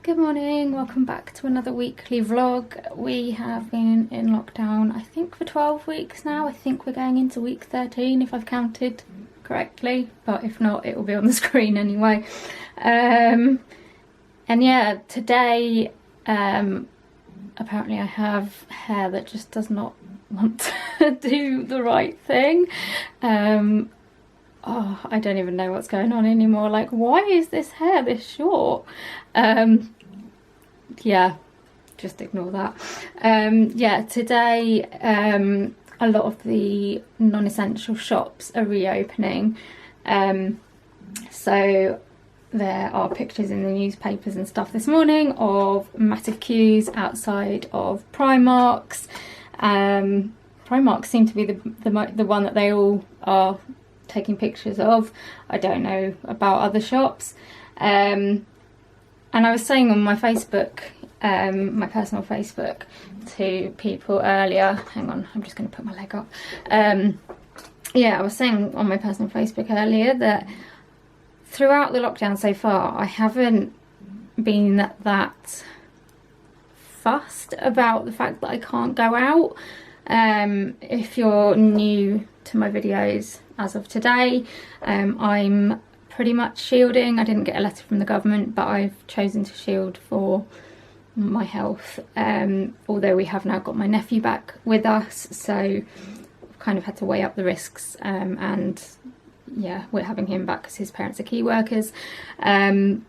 Good morning, welcome back to another weekly vlog. We have been in lockdown, I think for 12 weeks now. I think we're going into week 13 if I've counted correctly, but if not, it will be on the screen anyway. And yeah, today, apparently I have hair that just does not want to do the right thing. Oh, I don't even know what's going on anymore. Like, why is this hair this short? Yeah, just ignore that. Yeah, today a lot of the non-essential shops are reopening. So there are pictures in the newspapers and stuff this morning of massive queues outside of Primark's. Primark seem to be the one that they all are taking pictures of. I don't know about other shops. And I was saying on my Facebook, my personal Facebook, to people earlier, hang on, I'm just going to put my leg up. Yeah, I was saying on my personal Facebook earlier that throughout the lockdown so far, I haven't been that fussed about the fact that I can't go out. If you're new to my videos as of today, I'm pretty much shielding. I didn't get a letter from the government, but I've chosen to shield for my health. Although we have now got my nephew back with us, so I've kind of had to weigh up the risks. And yeah, we're having him back because his parents are key workers. But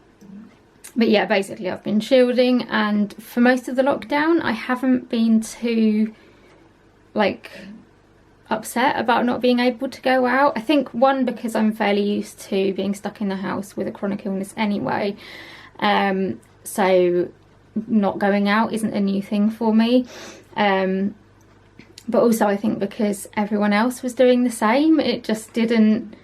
yeah, basically I've been shielding, and for most of the lockdown I haven't been too upset about not being able to go out. I think one, because I'm fairly used to being stuck in the house with a chronic illness anyway, so not going out isn't a new thing for me, but also I think because everyone else was doing the same, it didn't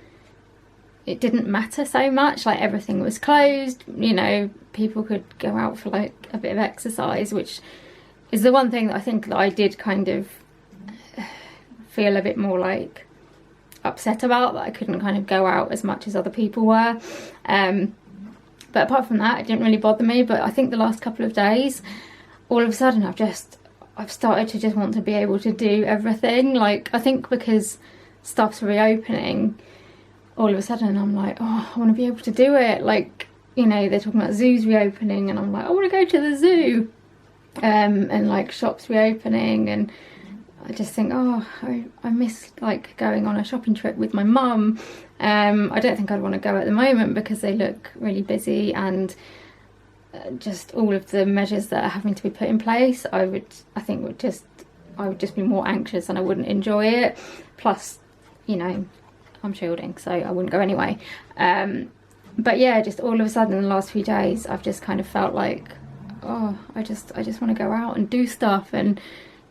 matter so much. Like, everything was closed, you know, people could go out for like a bit of exercise, which is the one thing that I think that I did kind of feel a bit more like upset about, that I couldn't kind of go out as much as other people were. But apart from that, it didn't really bother me. But I think the last couple of days, all of a sudden I've started to just want to be able to do everything. Like, I think because stuff's reopening, all of a sudden I'm like, oh, I want to be able to do it. Like, you know, they're talking about zoos reopening, and I'm like, I want to go to the zoo. And like shops reopening, and I just think, oh, I miss like going on a shopping trip with my mum. I don't think I'd want to go at the moment because they look really busy, and just all of the measures that are having to be put in place, I would just be more anxious and I wouldn't enjoy it. Plus, you know, I'm shielding, so I wouldn't go anyway. But yeah, just all of a sudden in the last few days, I've just kind of felt like, oh, I just want to go out and do stuff, and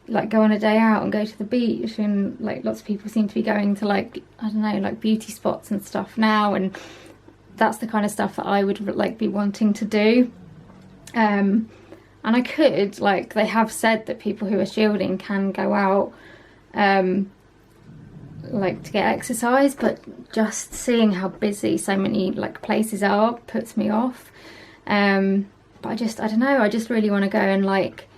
like go on a day out and go to the beach, and like lots of people seem to be going to, like, I don't know, like beauty spots and stuff now, and that's the kind of stuff that I would like be wanting to do. And I could, like, they have said that people who are shielding can go out like to get exercise, but just seeing how busy so many like places are puts me off. But I don't know, I just really want to go and like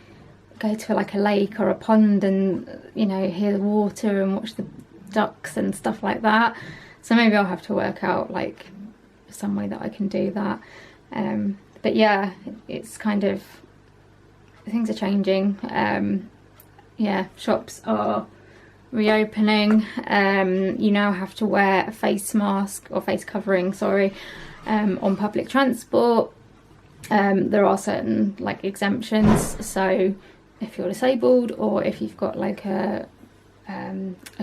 go to like a lake or a pond and, you know, hear the water and watch the ducks and stuff like that. So maybe I'll have to work out like some way that I can do that. But yeah, it's kind of, things are changing. Yeah, shops are reopening. You now have to wear a face mask, or face covering, sorry, on public transport. There are certain like exemptions, so if you're disabled, or if you've got like a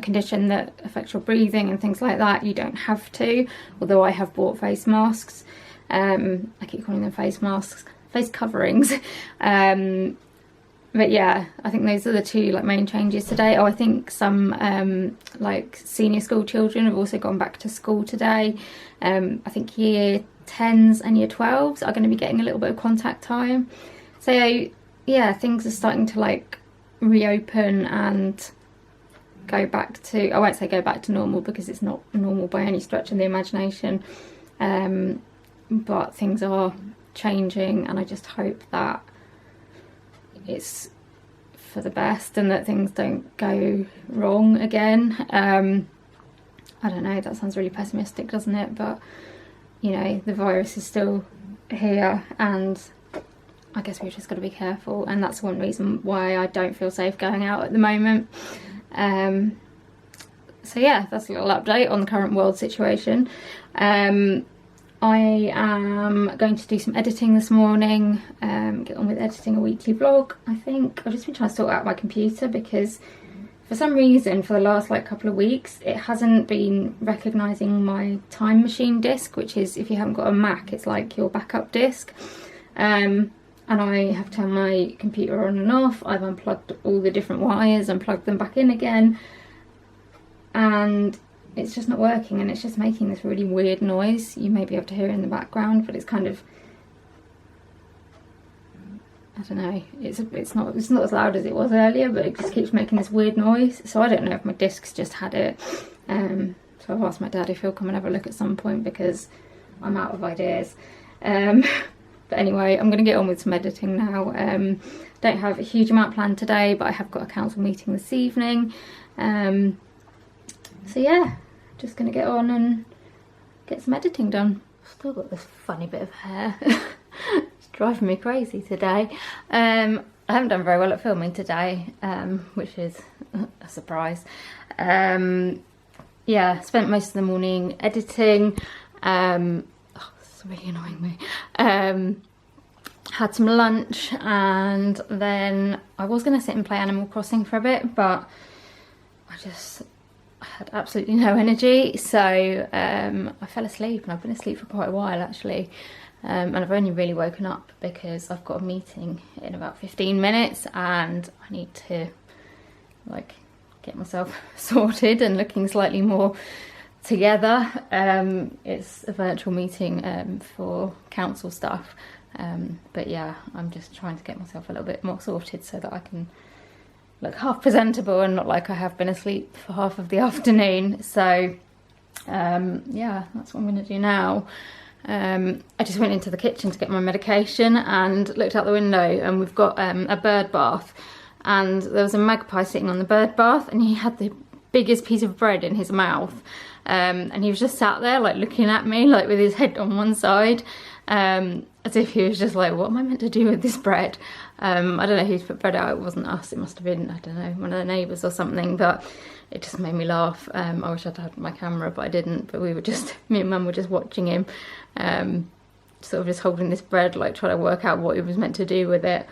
condition that affects your breathing and things like that, you don't have to. Although I have bought face masks. I keep calling them face masks, face coverings. But yeah, I think those are the two like main changes today. Oh, I think some like senior school children have also gone back to school today. I think year 10s and year 12s are going to be getting a little bit of contact time. So yeah, things are starting to like reopen and go back to, I won't say go back to normal because it's not normal by any stretch of the imagination, but things are changing, and I just hope that it's for the best and that things don't go wrong again. I don't know, that sounds really pessimistic, doesn't it? But, you know, the virus is still here, and I guess we've just got to be careful, and that's one reason why I don't feel safe going out at the moment. So yeah, that's a little update on the current world situation. I am going to do some editing this morning, get on with editing a weekly vlog, I think. I've just been trying to sort out my computer because for some reason for the last like couple of weeks it hasn't been recognising my Time Machine disk, which is, if you haven't got a Mac, it's like your backup disk. And I have turned my computer on and off. I've unplugged all the different wires and plugged them back in again, and it's just not working, and it's just making this really weird noise. You may be able to hear it in the background, but it's kind of, I don't know, it's not as loud as it was earlier, but it just keeps making this weird noise. So I don't know if my disk's just had it. So I've asked my dad if he'll come and have a look at some point because I'm out of ideas. But anyway, I'm going to get on with some editing now. Don't have a huge amount planned today, but I have got a council meeting this evening. So yeah, just going to get on and get some editing done. I've still got this funny bit of hair. It's driving me crazy today. I haven't done very well at filming today, which is a surprise. Yeah, spent most of the morning editing. It's really annoying me. Had some lunch, and then I was going to sit and play Animal Crossing for a bit, but I had absolutely no energy, so I fell asleep, and I've been asleep for quite a while actually. And I've only really woken up because I've got a meeting in about 15 minutes and I need to like get myself sorted and looking slightly more together. It's a virtual meeting for council stuff, but yeah, I'm just trying to get myself a little bit more sorted so that I can look half presentable and not like I have been asleep for half of the afternoon. So yeah, that's what I'm going to do now. I just went into the kitchen to get my medication and looked out the window, and we've got a bird bath, and there was a magpie sitting on the bird bath, and he had the biggest piece of bread in his mouth, and he was just sat there like looking at me like with his head on one side, as if he was just like, what am I meant to do with this bread? I don't know who's put bread out. It wasn't us, it must have been, I don't know, one of the neighbours or something, but it just made me laugh. I wish I'd had my camera, but I didn't. But we were just, me and Mum were just watching him, sort of just holding this bread, like trying to work out what he was meant to do with it.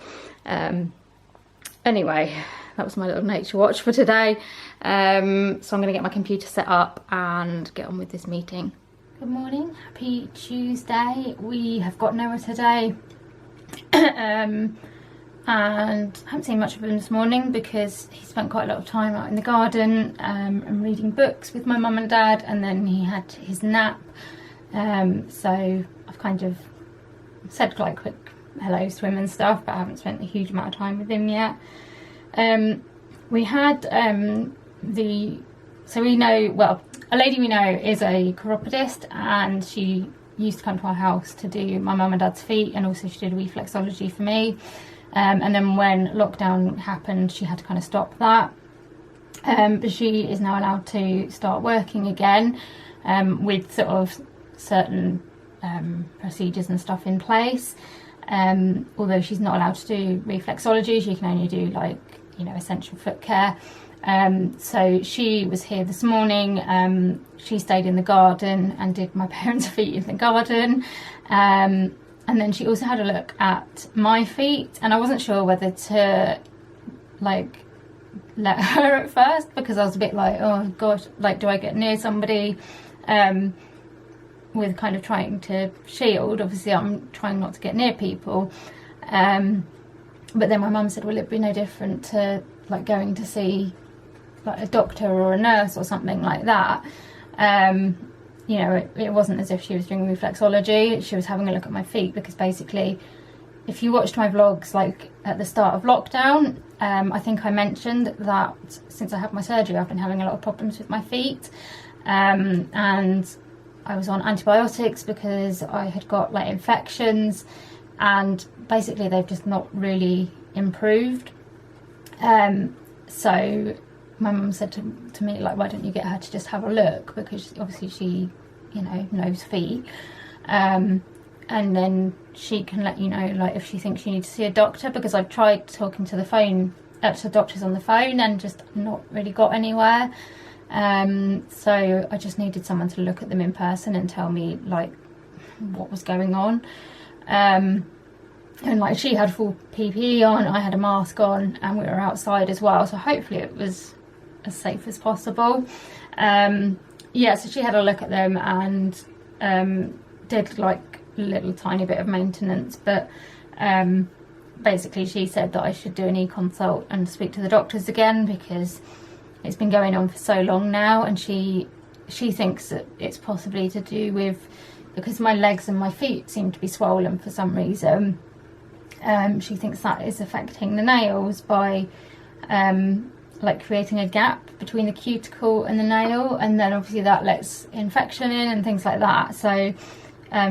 Anyway, that was my little nature watch for today. So I'm going to get my computer set up and get on with this meeting. Good morning, happy Tuesday. We have got Noah today. And I haven't seen much of him this morning because he spent quite a lot of time out in the garden and reading books with my mum and dad, and then he had his nap. So I've kind of said like quick hellos to him and stuff, but I haven't spent a huge amount of time with him yet. We had so we know, well, a lady we know is a chiropodist, and she used to come to our house to do my mum and dad's feet, and also she did reflexology for me. And then when lockdown happened, she had to kind of stop that. But she is now allowed to start working again, with sort of certain procedures and stuff in place. Although she's not allowed to do reflexology, she can only do like, you know, essential foot care. So she was here this morning. She stayed in the garden and did my parents' feet in the garden. And then she also had a look at my feet, and I wasn't sure whether to like let her at first, because I was a bit like, oh gosh, like do I get near somebody, with kind of trying to shield. Obviously I'm trying not to get near people, but then my mum said, well, it'd be no different to like going to see like a doctor or a nurse or something like that. You know, it wasn't as if she was doing reflexology, she was having a look at my feet, because basically, if you watched my vlogs like at the start of lockdown, I think I mentioned that since I had my surgery I've been having a lot of problems with my feet, and I was on antibiotics because I had got like infections and basically they've just not really improved. So my mum said to me, like, why don't you get her to just have a look, because obviously she, you know, knows feet, and then she can let you know, like, if she thinks you need to see a doctor, because I've tried talking to doctors on the phone and just not really got anywhere. So I just needed someone to look at them in person and tell me, like, what was going on. And like, she had full PPE on, I had a mask on, and we were outside as well, so hopefully it was as safe as possible. Yeah, so she had a look at them and did like a little tiny bit of maintenance, but basically she said that I should do an e-consult and speak to the doctors again, because it's been going on for so long now, and she thinks that it's possibly to do with, because my legs and my feet seem to be swollen for some reason. She thinks that is affecting the nails by like creating a gap between the cuticle and the nail, and then obviously that lets infection in and things like that. So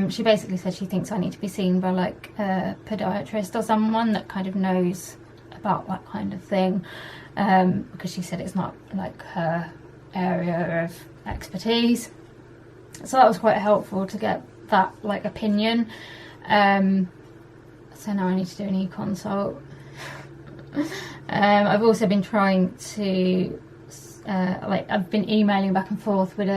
she basically said she thinks I need to be seen by like a podiatrist or someone that kind of knows about that kind of thing, because she said it's not like her area of expertise. So that was quite helpful to get that like opinion. So now I need to do an e-consult. I've also been trying to like, I've been emailing back and forth with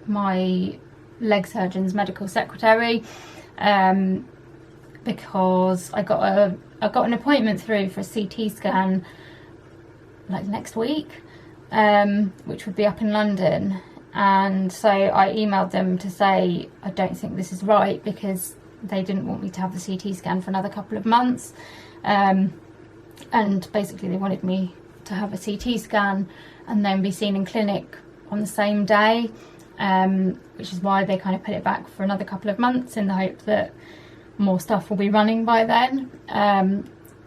my leg surgeon's medical secretary, because I got an appointment through for a CT scan like next week, which would be up in London, and so I emailed them to say I don't think this is right, because they didn't want me to have the CT scan for another couple of months, and basically they wanted me to have a CT scan and then be seen in clinic on the same day, which is why they kind of put it back for another couple of months in the hope that more stuff will be running by then.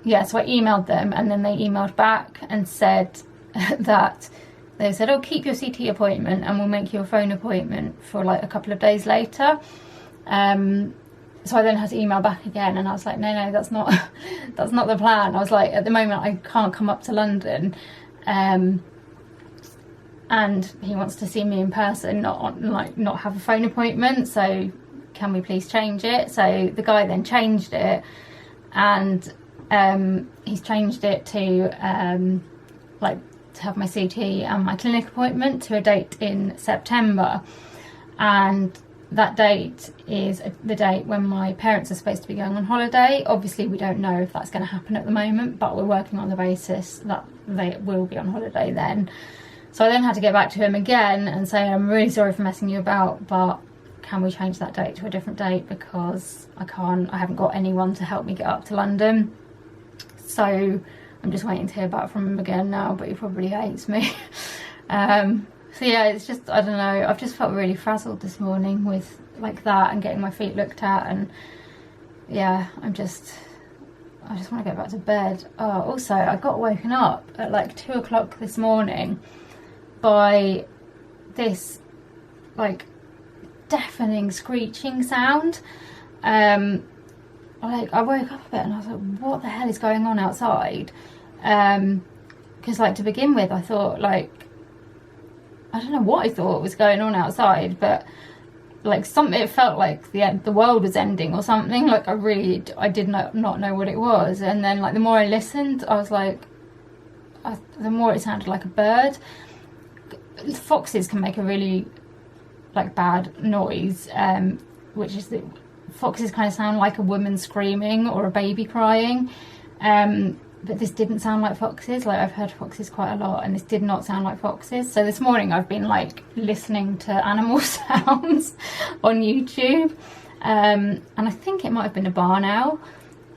Yeah, so I emailed them, and then they emailed back and said that they said, oh, keep your CT appointment and we'll make you a phone appointment for like a couple of days later. So I then had to email back again, and I was like, no, that's not the plan. I was like, at the moment I can't come up to London, and he wants to see me in person, not have a phone appointment, so can we please change it? So the guy then changed it, and he's changed it to like to have my CT and my clinic appointment to a date in September, and that date is the date when my parents are supposed to be going on holiday. Obviously we don't know if that's going to happen at the moment, but we're working on the basis that they will be on holiday then. So I then had to get back to him again and say, I'm really sorry for messing you about, but can we change that date to a different date, because I haven't got anyone to help me get up to London. So I'm just waiting to hear back from him again now, but he probably hates me. So yeah, it's just, I don't know, I've just felt really frazzled this morning with like that and getting my feet looked at, and yeah, I just want to go back to bed. Oh, also I got woken up at like 2 o'clock this morning by this like deafening screeching sound. Like, I woke up a bit and I was like, what the hell is going on outside? Because like, to begin with, I thought, like, I don't know what I thought was going on outside, but like it felt like the world was ending or something. Like, I did not know what it was. And then like the more I listened, I was like, the more it sounded like a bird. Foxes can make a really like bad noise, which is that foxes kind of sound like a woman screaming or a baby crying, but this didn't sound like foxes. Like, I've heard foxes quite a lot, and this did not sound like foxes. So this morning I've been like listening to animal sounds on YouTube, and I think it might have been a barn owl,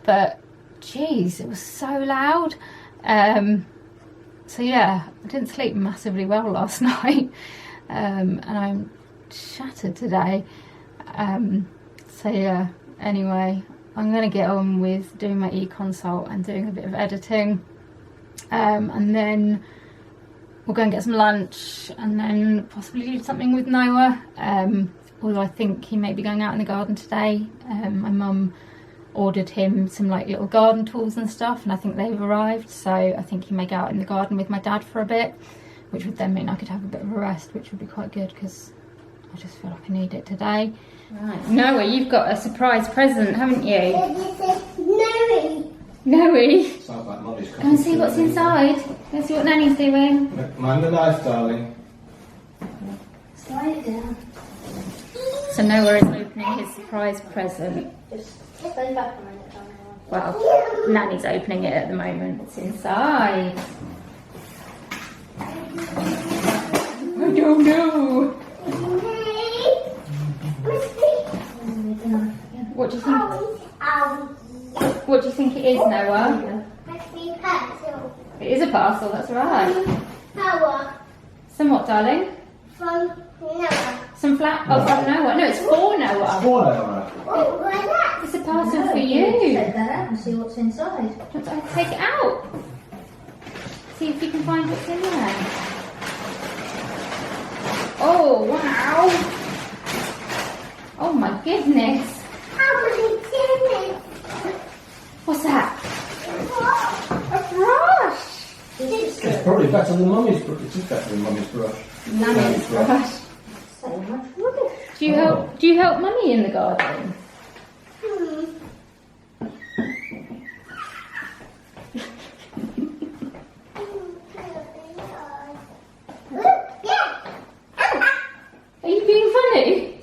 but geez, it was so loud. So yeah, I didn't sleep massively well last night, and I'm shattered today. So yeah, anyway, I'm going to get on with doing my e-consult and doing a bit of editing, and then we'll go and get some lunch, and then possibly do something with Noah, although I think he may be going out in the garden today. My mum ordered him some like little garden tools and stuff, and I think they've arrived, so I think he may go out in the garden with my dad for a bit, which would then mean I could have a bit of a rest, which would be quite good because I just feel like I need it today. Right, Noah, you've got a surprise present, haven't you? Noe. Sounds like Mummy's Go and see what's inside. Go and see what Nanny's doing. Mind the knife, darling. Slide it down. So Noah is opening his surprise present. Just stand back a minute. Well, Nanny's opening it at the moment. It's inside. I don't know. What do you think? What do you think it is, Noah? It is a parcel, that's right. Some what, darling? From Noah. Some flat. Oh, from Noah. No, it's for Noah. Four Noah. It's a parcel for you. Take that out and see what's inside. Let's take it out. See if you can find what's in there. Oh, wow. Oh my goodness. What's that? A brush. It's probably better than Mummy's brush. It is better than Mummy's brush. Nanny's brush. So much rubbish. Do you help Mummy in the garden? Are you being funny?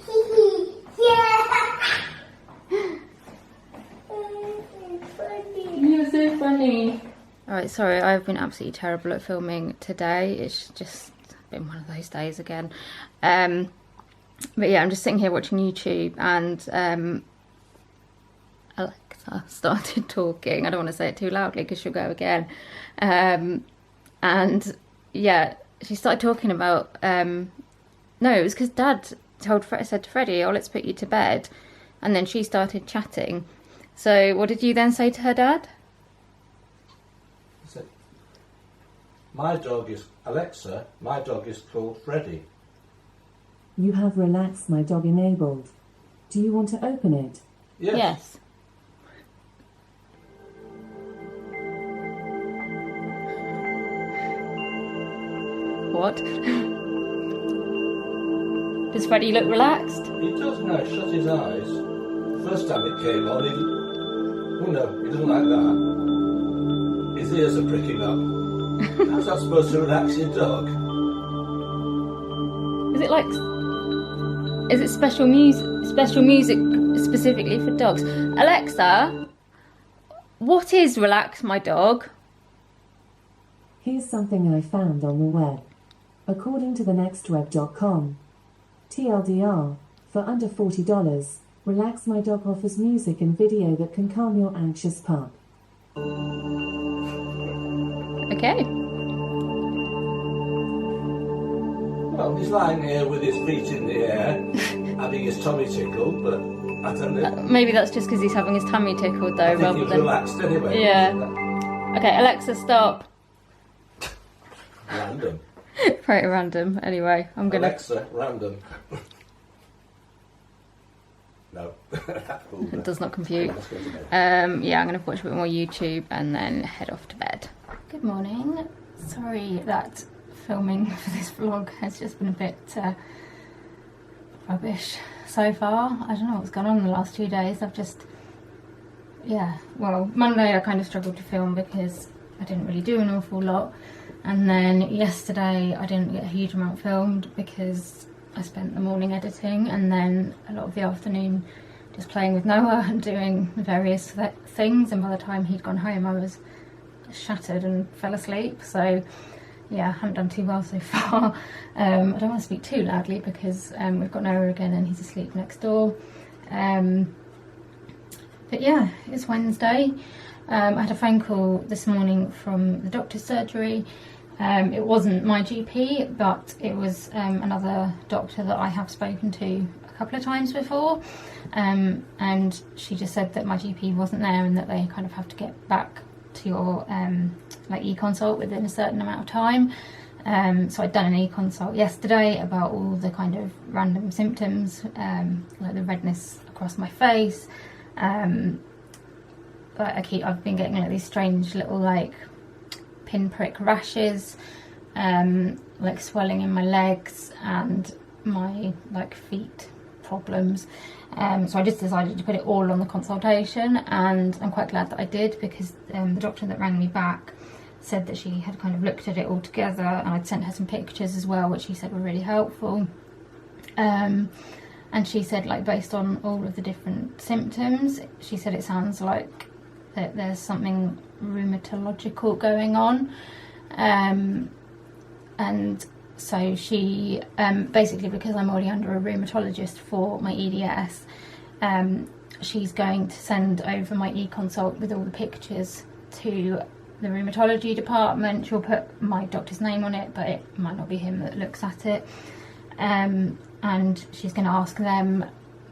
You're so funny. Alright, sorry, I've been absolutely terrible at filming today. It's just been one of those days again. But yeah, I'm just sitting here watching YouTube, and Alexa started talking. I don't want to say it too loudly because she'll go again. And yeah, she started talking about, no, it was because Dad said to Freddie, oh, let's put you to bed. And then she started chatting. So what did you then say to her, Dad? My dog is Alexa. My dog is called Freddie. You have Relax My Dog enabled. Do you want to open it? Yes. What? Does Freddie look relaxed? He does now. Shut his eyes. First time it came on, oh no, he doesn't like that. His ears are pricking up. How's that supposed to relax your dog? Is it special music specifically for dogs? Alexa, what is Relax My Dog? Here's something I found on the web. According to thenextweb.com, TLDR, for under $40, Relax My Dog offers music and video that can calm your anxious pup. Okay. Well, he's lying here with his feet in the air, having his tummy tickled, but I don't know. Maybe that's just because he's having his tummy tickled, though, I think rather he's than. relaxed anyway. Yeah. Okay, Alexa, stop. Random. Pretty random. Anyway, I'm gonna. Alexa, random. No. It does not compute. Let's go to bed. Yeah, I'm gonna watch a bit more YouTube and then head off to bed. Good morning. Sorry that filming for this vlog has just been a bit rubbish so far. I don't know what's gone on in the last 2 days. I've just, yeah, well, Monday I kind of struggled to film because I didn't really do an awful lot, and then yesterday I didn't get a huge amount filmed because I spent the morning editing and then a lot of the afternoon just playing with Noah and doing various things, and by the time he'd gone home I was shattered and fell asleep. So yeah, I haven't done too well so far. I don't want to speak too loudly because we've got Noah again and he's asleep next door. But yeah, it's Wednesday. I had a phone call this morning from the doctor's surgery. It wasn't my GP, but it was another doctor that I have spoken to a couple of times before. And she just said that my GP wasn't there and that they kind of have to get back to your like e-consult within a certain amount of time. So I'd done an e-consult yesterday about all the kind of random symptoms, like the redness across my face, I've been getting like these strange little like pinprick rashes, like swelling in my legs and my like feet problems. So I just decided to put it all on the consultation, and I'm quite glad that I did, because the doctor that rang me back said that she had kind of looked at it all together, and I'd sent her some pictures as well, which she said were really helpful. And she said, like, based on all of the different symptoms, she said it sounds like that there's something rheumatological going on. And so she, basically, because I'm already under a rheumatologist for my EDS, she's going to send over my e-consult with all the pictures to the rheumatology department. She'll put my doctor's name on it, but it might not be him that looks at it. And she's going to ask them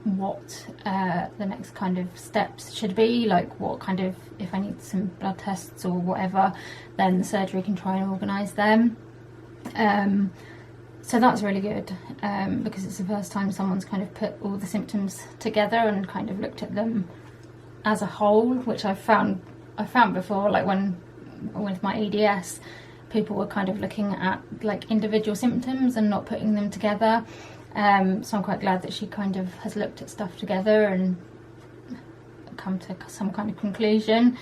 what the next kind of steps should be, like what kind of, if I need some blood tests or whatever, then the surgery can try and organise them. So that's really good, because it's the first time someone's kind of put all the symptoms together and kind of looked at them as a whole, which I found before, like when with my EDS, people were kind of looking at like individual symptoms and not putting them together. So I'm quite glad that she kind of has looked at stuff together and come to some kind of conclusion.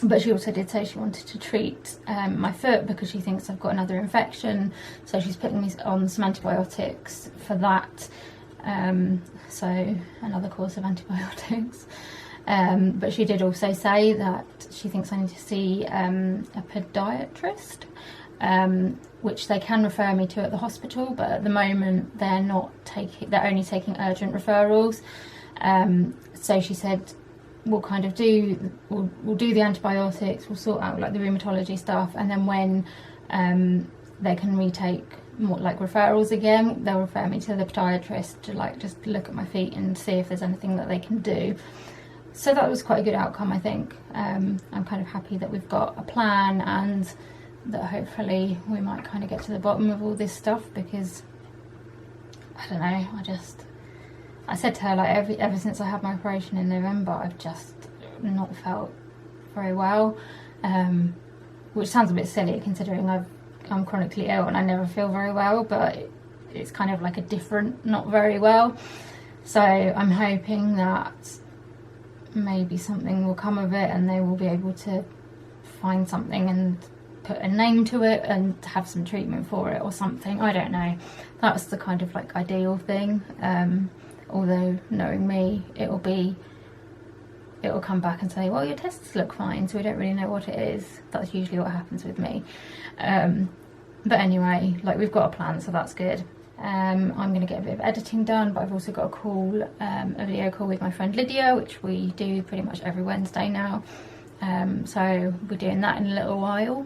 But she also did say she wanted to treat my foot because she thinks I've got another infection. So she's putting me on some antibiotics for that. So another course of antibiotics. But she did also say that she thinks I need to see a podiatrist, which they can refer me to at the hospital, but at the moment they're only taking urgent referrals. So she said we'll do the antibiotics, we'll sort out like the rheumatology stuff, and then when they can retake more like referrals again, they'll refer me to the podiatrist to like just look at my feet and see if there's anything that they can do. So that was quite a good outcome, I think. I'm kind of happy that we've got a plan and that hopefully we might kind of get to the bottom of all this stuff, because I don't know, I said to her, like, ever since I had my operation in November, I've just not felt very well, which sounds a bit silly considering I'm chronically ill and I never feel very well, but it's kind of like a different not very well. So I'm hoping that maybe something will come of it and they will be able to find something and put a name to it and have some treatment for it or something. I don't know. That's the kind of like ideal thing. Although knowing me, it'll come back and say, well, your tests look fine, so we don't really know what it is. That's usually what happens with me. But anyway, like, we've got a plan, so that's good. I'm going to get a bit of editing done, but I've also got a video call with my friend Lydia, which we do pretty much every Wednesday now. So we're doing that in a little while.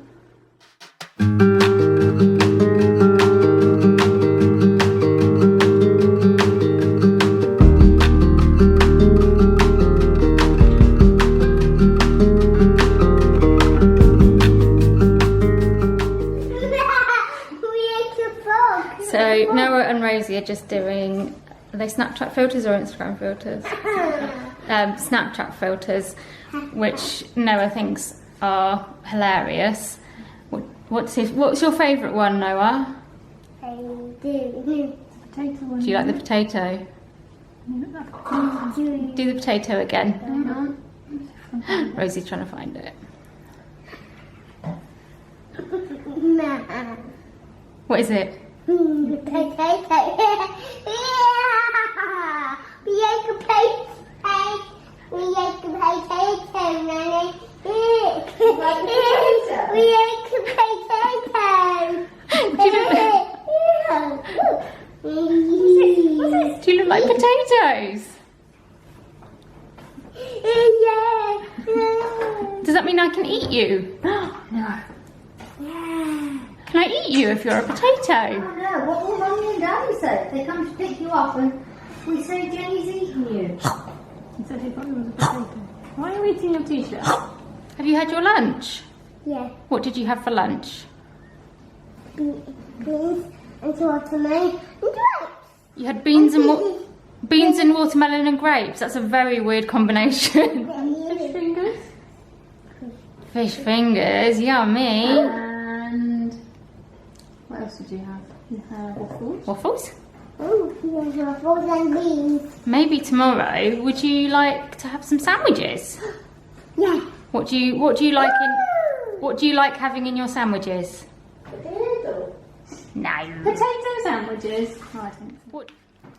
So Noah and Rosie are just doing, are they Snapchat filters or Instagram filters? Snapchat filters, which Noah thinks are hilarious. What's your favourite one, Noah? I do. Potato one. Do you like the potato? Do the potato again. Rosie's trying to find it. What is it? Potato. We ate a potato. We ate a potato, Nanny. We ate a potato. Do you look like potatoes? Yeah. Does that mean I can eat you? No. Yeah. Can I eat you if you're a potato? I don't know. What will Mummy and Daddy say? They come to pick you up and we say Jenny's eating you. He said he thought it was a potato. Why are you eating your t-shirt? Have you had your lunch? Yeah. What did you have for lunch? Beans and watermelon and grapes. You had beans and what? Beans and watermelon and grapes. That's a very weird combination. Fish fingers. Fish fingers, yummy. And what else did you have? You had waffles. Waffles? Oh, here's waffles and beans. Maybe tomorrow. Would you like to have some sandwiches? Yeah. What do you like having in your sandwiches? No. Potato sandwiches. Oh, I think so. What?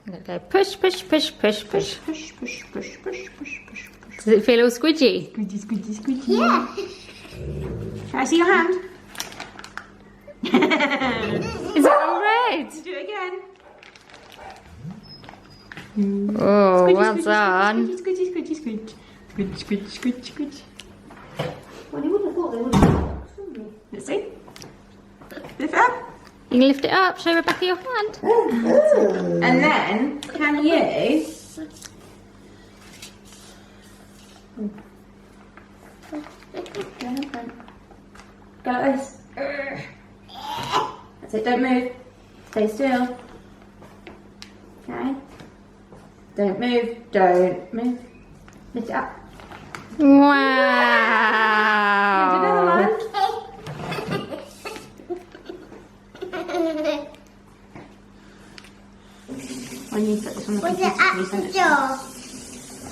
I'm gonna go push, push, push, push, push. Push, push, push, push, push, push, push. Does it feel all squidgy? Squidgy, squidgy, squidgy. Yeah. Can I see your hand? Is it all red? Do it again. Oh, well done. Squidgy, squidgy, squidgy. Squidgy, squidgy, squidgy, squidgy. Well, you wouldn't have thought they would have. Let's see. Lift it up. You can lift it up, show Rebecca your hand. And then, can you... Go like this. That's it, don't move. Stay still. Okay. Don't move, don't move. Lift it up. Wow. Do another one. I need to put this on the Was computer. it Can you at send the it to me? door?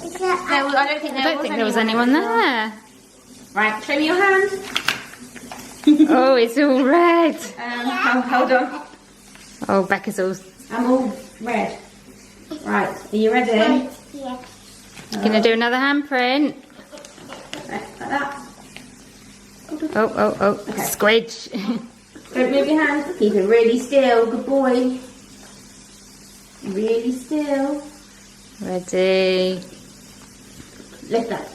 Is it at No, I don't think I don't think there was anyone there. Right, show me your hand. Oh, it's all red. Hold on. Oh, Becca's all... I'm all red. Right, are you ready? right here? Gonna do another handprint. Like that. Oh, Okay. squidge. Don't move your hand. Keep it really still. Good boy. Really still. Ready. Lift that.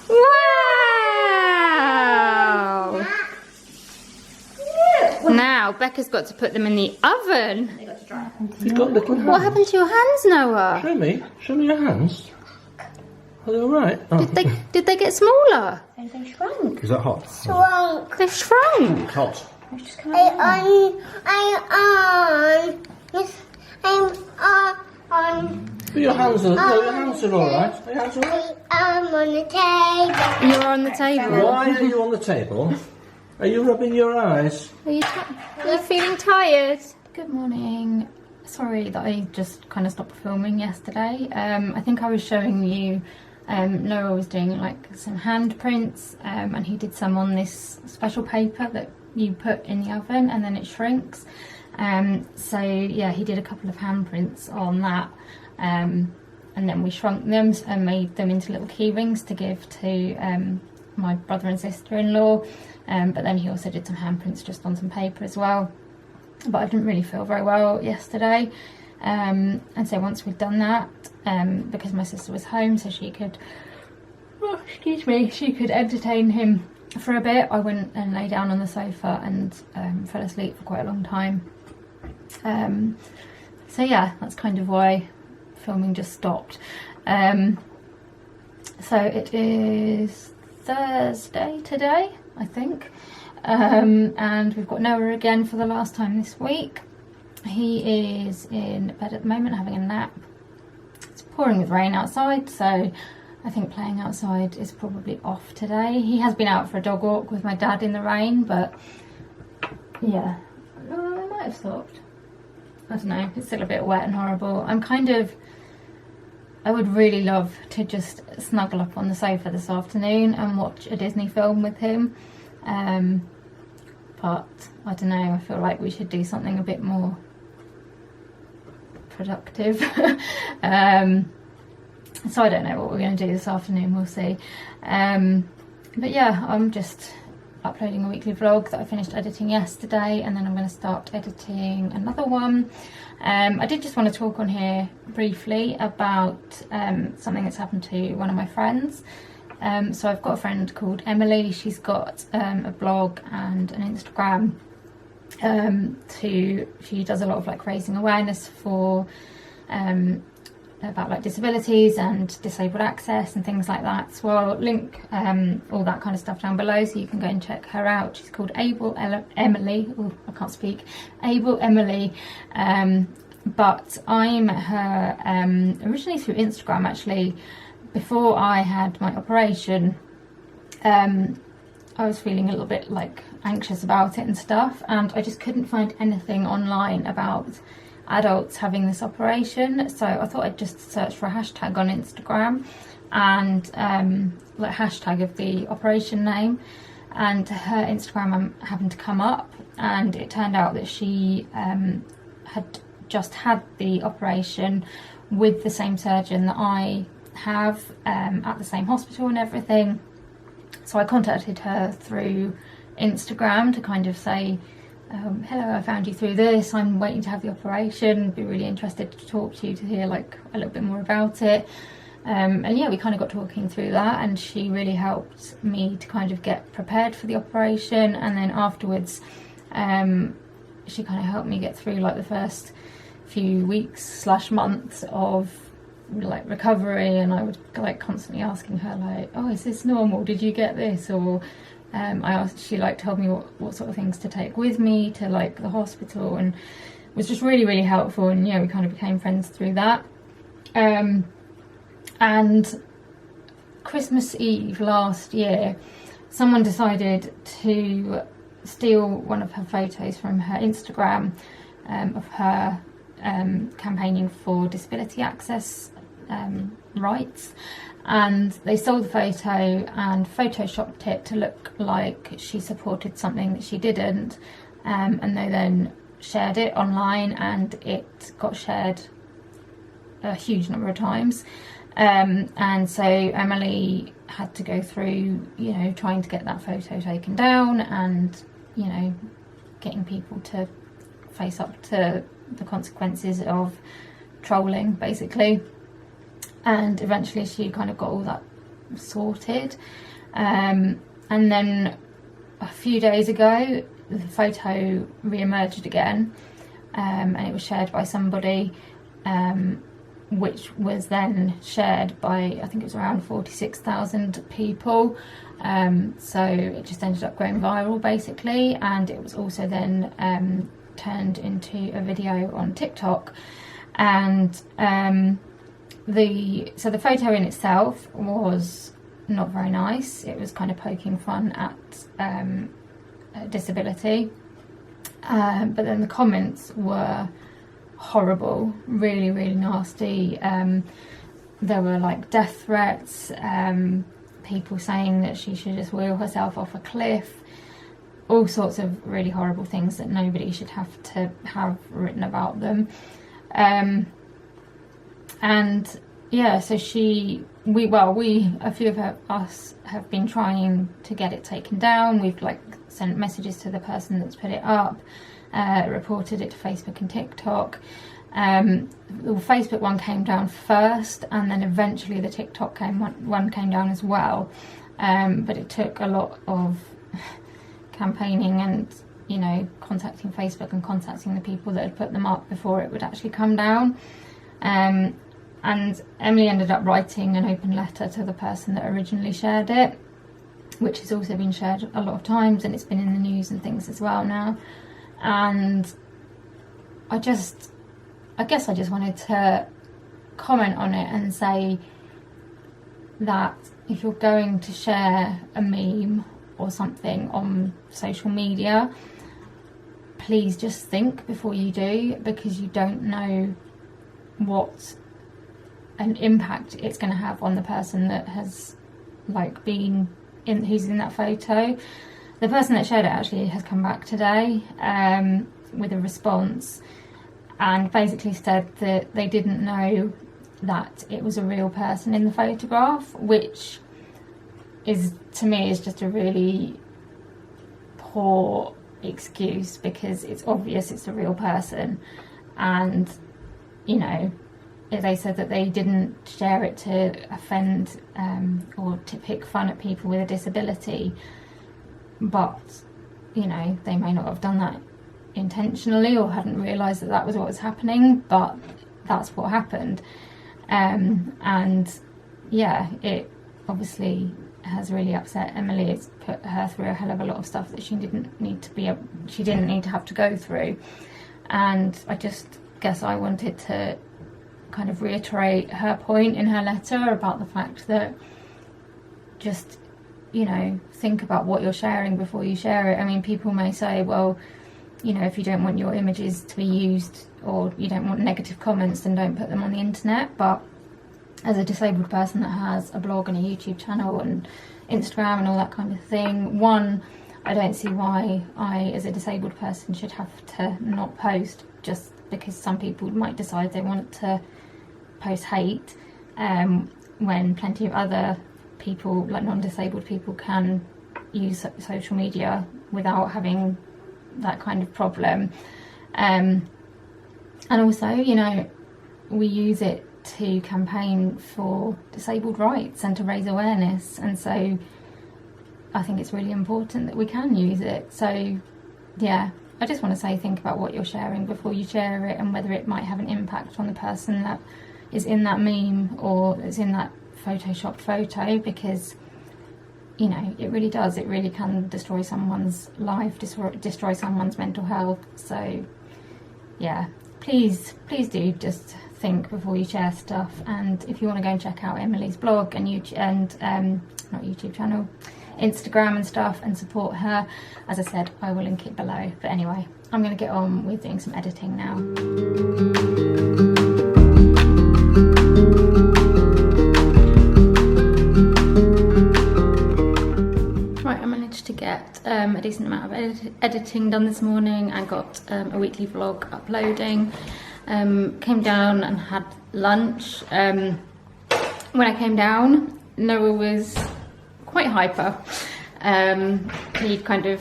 Wow. Now, Becca's got to put them in the oven. They got to dry. You've got little hands. What happened to your hands, Noah? Show me. Show me your hands. Are they all right? Oh. Did they get smaller? They shrunk. Is that hot? Shrunk. They've shrunk. Hot. Let's just come out. Yes, I'm on. Your hands are. No, your hands are all right. Your hands are all right. I'm on the table. You're on the table. Why are you on the table? Are you rubbing your eyes? Are you feeling tired? Good morning. Sorry that I just kind of stopped filming yesterday. I think I was showing you Noah was doing like some handprints and he did some on this special paper that you put in the oven and then it shrinks. So yeah, he did a couple of handprints on that and then we shrunk them and made them into little key rings to give to my brother and sister-in-law. But then he also did some handprints just on some paper as well. But I didn't really feel very well yesterday. And so once we'd done that, because my sister was home so she could, she could entertain him for a bit, I went and lay down on the sofa and fell asleep for quite a long time. So yeah, that's kind of why filming just stopped. So it is Thursday today, I think. And we've got Noah again for the last time this week. He is in bed at the moment having a nap. It's pouring with rain outside, so I think playing outside is probably off today. He has been out for a dog walk with my dad in the rain, but yeah, I might have stopped. I don't know, it's still a bit wet and horrible. I would really love to just snuggle up on the sofa this afternoon and watch a Disney film with him. But I don't know, I feel like we should do something a bit more productive. So I don't know what we're going to do this afternoon, we'll see. But yeah, I'm just uploading a weekly vlog that I finished editing yesterday, and then I'm going to start editing another one. I did just want to talk on here briefly about something that's happened to one of my friends. So I've got a friend called Emily. She's got a blog and an Instagram. She does a lot of like raising awareness for about like disabilities and disabled access and things like that. So I'll link all that kind of stuff down below so you can go and check her out. She's called Able Emily. Oh, I can't speak. Able Emily. but I met her originally through Instagram, actually. Before I had my operation, I was feeling a little bit like anxious about it and stuff, and I just couldn't find anything online about adults having this operation, so I thought I'd just search for a hashtag on Instagram and like hashtag of the operation name, and her Instagram happened to come up, and it turned out that she had just had the operation with the same surgeon that I have at the same hospital and everything. So I contacted her through Instagram to kind of say, hello, I found you through this, I'm waiting to have the operation, be really interested to talk to you to hear like a little bit more about it. And yeah, we kind of got talking through that, and she really helped me to kind of get prepared for the operation, and then afterwards she kind of helped me get through like the first few weeks / months of like recovery, and I would like constantly asking her like, oh, is this normal, did you get this? Or she like told me what sort of things to take with me to like the hospital, and was just really, really helpful, and yeah, we kind of became friends through that. And Christmas Eve last year, someone decided to steal one of her photos from her Instagram of her campaigning for disability access rights, and they sold the photo and photoshopped it to look like she supported something that she didn't, and they then shared it online, and it got shared a huge number of times. And so Emily had to go through, you know, trying to get that photo taken down, and, you know, getting people to face up to the consequences of trolling, basically. And eventually she kind of got all that sorted. And then a few days ago, the photo re-emerged again, and it was shared by somebody, which was then shared by, I think it was around 46,000 people. So it just ended up going viral, basically, and it was also then turned into a video on TikTok. And so the photo in itself was not very nice. It was kind of poking fun at disability, but then the comments were horrible, really, really nasty. There were like death threats, people saying that she should just wheel herself off a cliff, all sorts of really horrible things that nobody should have to have written about them. And yeah, so a few of us have been trying to get it taken down. We've like sent messages to the person that's put it up, reported it to Facebook and TikTok. The Facebook one came down first, and then eventually the TikTok one came down as well. But it took a lot of campaigning and, you know, contacting Facebook and contacting the people that had put them up before it would actually come down. And Emily ended up writing an open letter to the person that originally shared it, which has also been shared a lot of times, and it's been in the news and things as well now. And I guess I just wanted to comment on it and say that if you're going to share a meme or something on social media, please just think before you do, because you don't know what an impact it's going to have on the person that has like been in, who's in that photo. The person that shared it actually has come back today with a response, and basically said that they didn't know that it was a real person in the photograph, which is, to me, is just a really poor excuse, because it's obvious it's a real person. And, you know, they said that they didn't share it to offend or to pick fun at people with a disability, but, you know, they may not have done that intentionally or hadn't realised that that was what was happening, but that's what happened. And yeah, it obviously has really upset Emily. It's put her through a hell of a lot of stuff that she didn't need to have to go through. And I just guess I wanted to kind of reiterate her point in her letter about the fact that just, you know, think about what you're sharing before you share it. I mean, people may say, well, you know, if you don't want your images to be used or you don't want negative comments, then don't put them on the internet. But as a disabled person that has a blog and a YouTube channel and Instagram and all that kind of thing, one, I don't see why I, as a disabled person, should have to not post just because some people might decide they want to post hate, when plenty of other people, like non-disabled people, can use social media without having that kind of problem. And also, you know, we use it to campaign for disabled rights and to raise awareness, and so I think it's really important that we can use it. So yeah, I just want to say, think about what you're sharing before you share it, and whether it might have an impact on the person that is in that meme or is in that photoshopped photo, because, you know, it really does. It really can destroy someone's life, destroy someone's mental health. So yeah, please do just think before you share stuff. And if you want to go and check out Emily's blog and YouTube, and not YouTube channel, Instagram and stuff, and support her, as I said, I will link it below. But anyway, I'm going to get on with doing some editing now. Right, I managed to get a decent amount of editing done this morning, and got a weekly vlog uploading. Came down and had lunch. When I came down, Noah was quite hyper. He'd kind of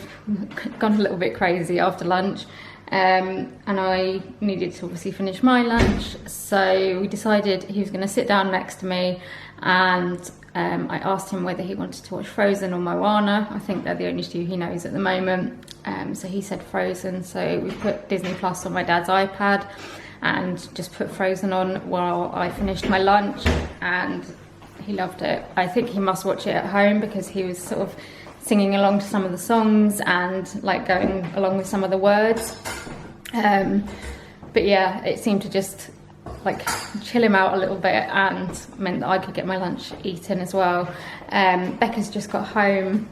gone a little bit crazy after lunch, and I needed to obviously finish my lunch, so we decided he was going to sit down next to me, and I asked him whether he wanted to watch Frozen or Moana. I think they're the only two he knows at the moment, so he said Frozen, so we put Disney Plus on my dad's iPad and just put Frozen on while I finished my lunch, and he loved it. I think he must watch it at home because he was sort of singing along to some of the songs and like going along with some of the words. But yeah, it seemed to just like chill him out a little bit and meant that I could get my lunch eaten as well. Becca's just got home,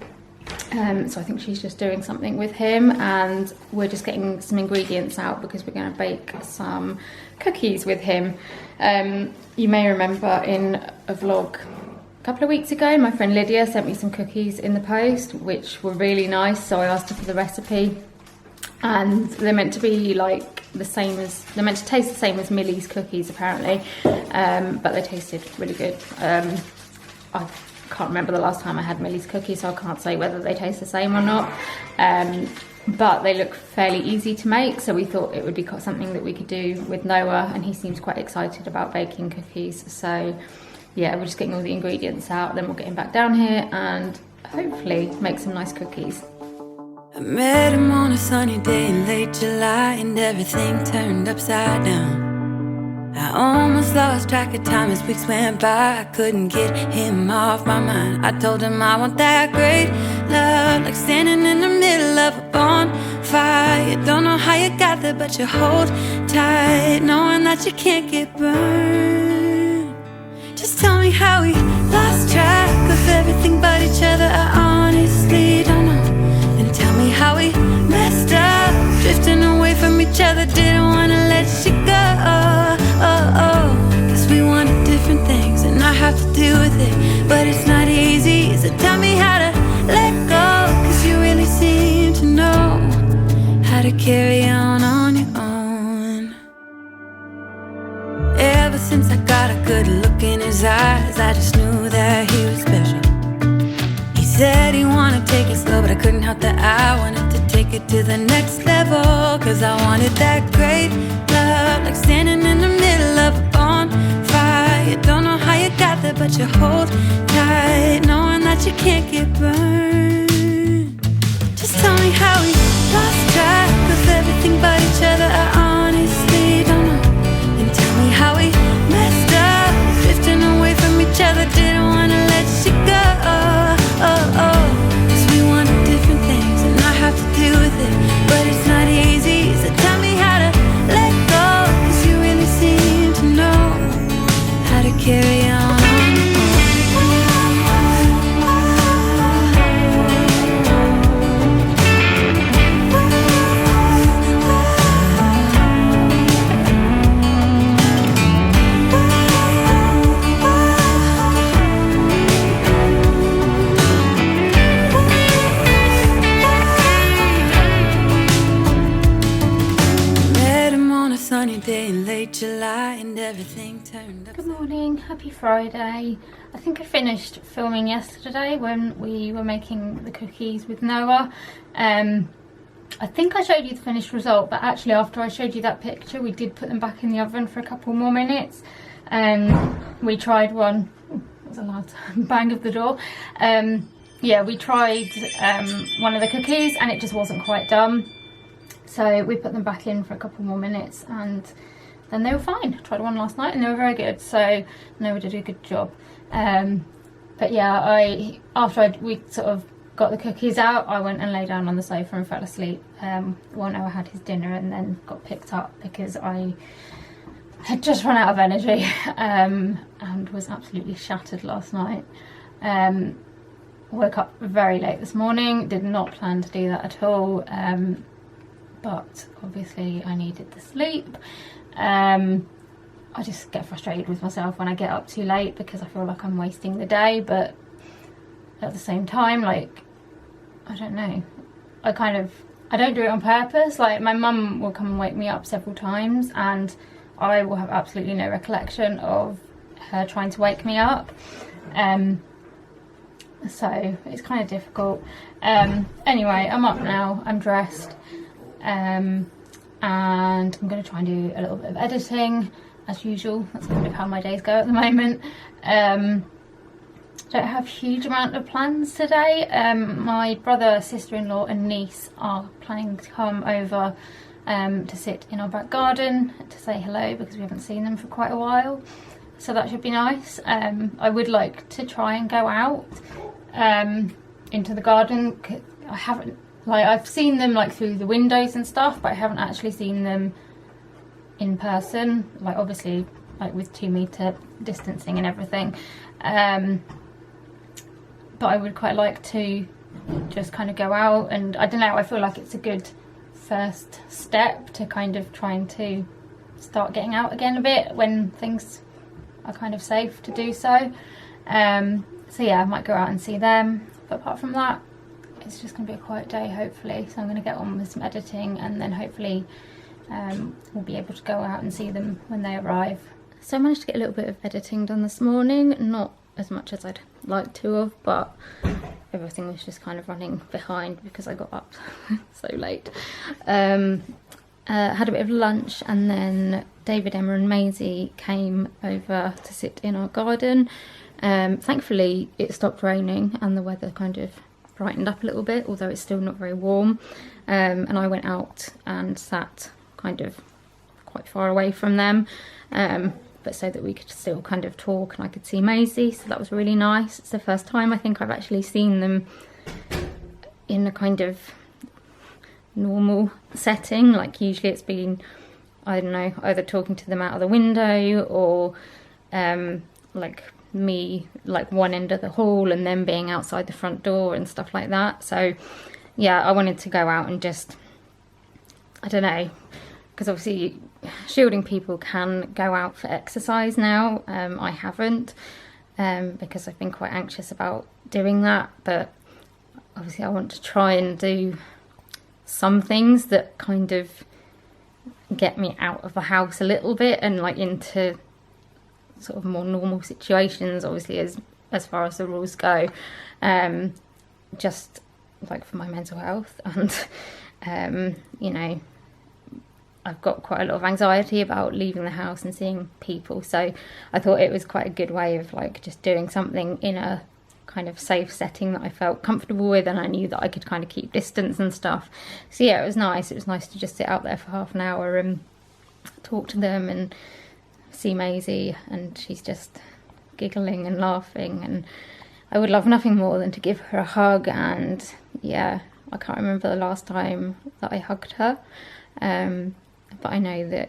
so I think she's just doing something with him, and we're just getting some ingredients out because we're going to bake some cookies with him. You may remember in a vlog a couple of weeks ago, my friend Lydia sent me some cookies in the post, which were really nice, so I asked her for the recipe, and they're meant to be like they're meant to taste the same as Millie's cookies apparently, but they tasted really good. I can't remember the last time I had Millie's cookies, so I can't say whether they taste the same or not, but they look fairly easy to make, so we thought it would be something that we could do with Noah, and he seems quite excited about baking cookies. So yeah, we're just getting all the ingredients out, then we'll get him back down here and hopefully make some nice cookies. I met him on a sunny day in late July, and everything turned upside down. I almost lost track of time as weeks went by. I couldn't get him off my mind. I told him I want that great love, like standing in the middle of a bonfire. You don't know how you got there, but you hold tight, knowing that you can't get burned. Just tell me how we lost track of everything but each other. I honestly don't know. And tell me how we messed up, drifting away from each other. Didn't want to let you go. Cause we wanted different things, and I have to deal with it, but it's not easy. So tell me how to let go, cause you really seem to know how to carry on your own. Ever since I got a good look in his eyes, I just knew that he was special. He said he wanted to take it slow, but I couldn't help that I wanted to take it to the next level. Cause I wanted that great love, like standing in the middle of a bonfire. You don't know how you got there, but you hold tight, knowing that you can't get burned. Just tell me how we lost track of everything but each other. I honestly don't know. And tell me how we messed up, drifting away from each other. Didn't want to let you go. Cause we wanted different things, and I have to deal with it, but it's not easy. So tell me how to let go, cause everything turned Good upside. morning, happy Friday. I think I finished filming yesterday when we were making the cookies with Noah. I think I showed you the finished result, but actually after I showed you that picture we did put them back in the oven for a couple more minutes. We tried one, that was a loud bang of the door. Yeah, we tried one of the cookies and it just wasn't quite done. So we put them back in for a couple more minutes and then they were fine. Tried one last night and they were very good, so Noah did a good job. But yeah, after we sort of got the cookies out, I went and lay down on the sofa and fell asleep while Noah had his dinner, and then got picked up because I had just run out of energy and was absolutely shattered last night. Woke up very late this morning, did not plan to do that at all, but obviously I needed the sleep. I just get frustrated with myself when I get up too late because I feel like I'm wasting the day, but at the same time, like, I don't know, I don't do it on purpose. Like, my mum will come and wake me up several times and I will have absolutely no recollection of her trying to wake me up. So it's kind of difficult. Anyway, I'm up now, I'm dressed, and I'm going to try and do a little bit of editing as usual. That's kind of how my days go at the moment. Don't have a huge amount of plans today. My brother, sister-in-law and niece are planning to come over to sit in our back garden to say hello because we haven't seen them for quite a while, so that should be nice. I would like to try and go out into the garden. I haven't, like, I've seen them like through the windows and stuff, but I haven't actually seen them in person, like obviously like with 2 meter distancing and everything. But I would quite like to just kind of go out, and I don't know, I feel like it's a good first step to kind of trying to start getting out again a bit when things are kind of safe to do so. So yeah, I might go out and see them, but apart from that it's just going to be a quiet day hopefully, so I'm going to get on with some editing and then hopefully we'll be able to go out and see them when they arrive. So I managed to get a little bit of editing done this morning, not as much as I'd like to have, but everything was just kind of running behind because I got up so late. Had a bit of lunch and then David, Emma and Maisie came over to sit in our garden. Thankfully it stopped raining and the weather kind of brightened up a little bit, although it's still not very warm. And I went out and sat kind of quite far away from them, but so that we could still kind of talk and I could see Maisie, so that was really nice. It's the first time I think I've actually seen them in a kind of normal setting. Like usually it's been, I don't know, either talking to them out of the window or like me like one end of the hall and then being outside the front door and stuff like that. So yeah, I wanted to go out and just, I don't know, because obviously shielding people can go out for exercise now. I haven't because I've been quite anxious about doing that, but obviously I want to try and do some things that kind of get me out of the house a little bit and like into sort of more normal situations, obviously as far as the rules go, just like for my mental health. And you know, I've got quite a lot of anxiety about leaving the house and seeing people, so I thought it was quite a good way of like just doing something in a kind of safe setting that I felt comfortable with, and I knew that I could kind of keep distance and stuff. So yeah, it was nice to just sit out there for half an hour and talk to them and see Maisie, and she's just giggling and laughing, and I would love nothing more than to give her a hug. And yeah, I can't remember the last time that I hugged her, but I know that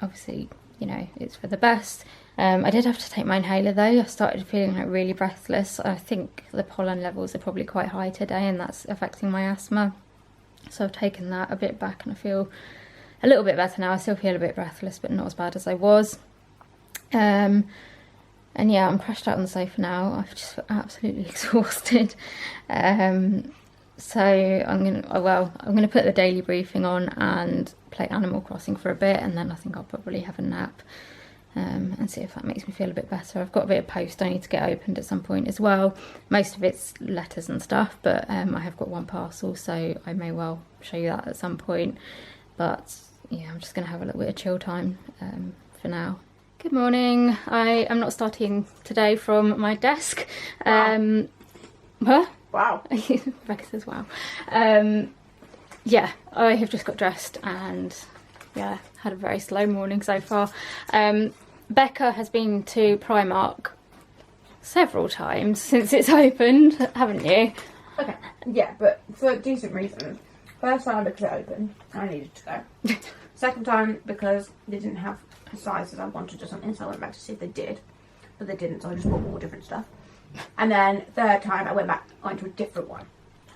obviously, you know, it's for the best. I did have to take my inhaler though. I started feeling like really breathless. I think the pollen levels are probably quite high today and that's affecting my asthma, so I've taken that a bit back and I feel a little bit better now. I still feel a bit breathless, but not as bad as I was. And yeah, I'm crashed out on the sofa now. I've just feel absolutely exhausted. So I'm gonna put the daily briefing on and play Animal Crossing for a bit, and then I think I'll probably have a nap. and see if that makes me feel a bit better. I've got a bit of post I need to get opened at some point as well. Most of it's letters and stuff, but I have got one parcel, so I may well show you that at some point. But yeah, I'm just going to have a little bit of chill time for now. Good morning. I am not starting today from my desk. Wow. What? Wow. Rebecca says wow. Yeah, I have just got dressed and yeah, had a very slow morning so far. Becca has been to Primark several times since it's opened, haven't you? Okay, yeah, but for decent reasons. First time because it opened, I needed to go. Second time because they didn't have the sizes I wanted or something, so I went back to see if they did. But they didn't, so I just bought more different stuff. And then third time I went to a different one.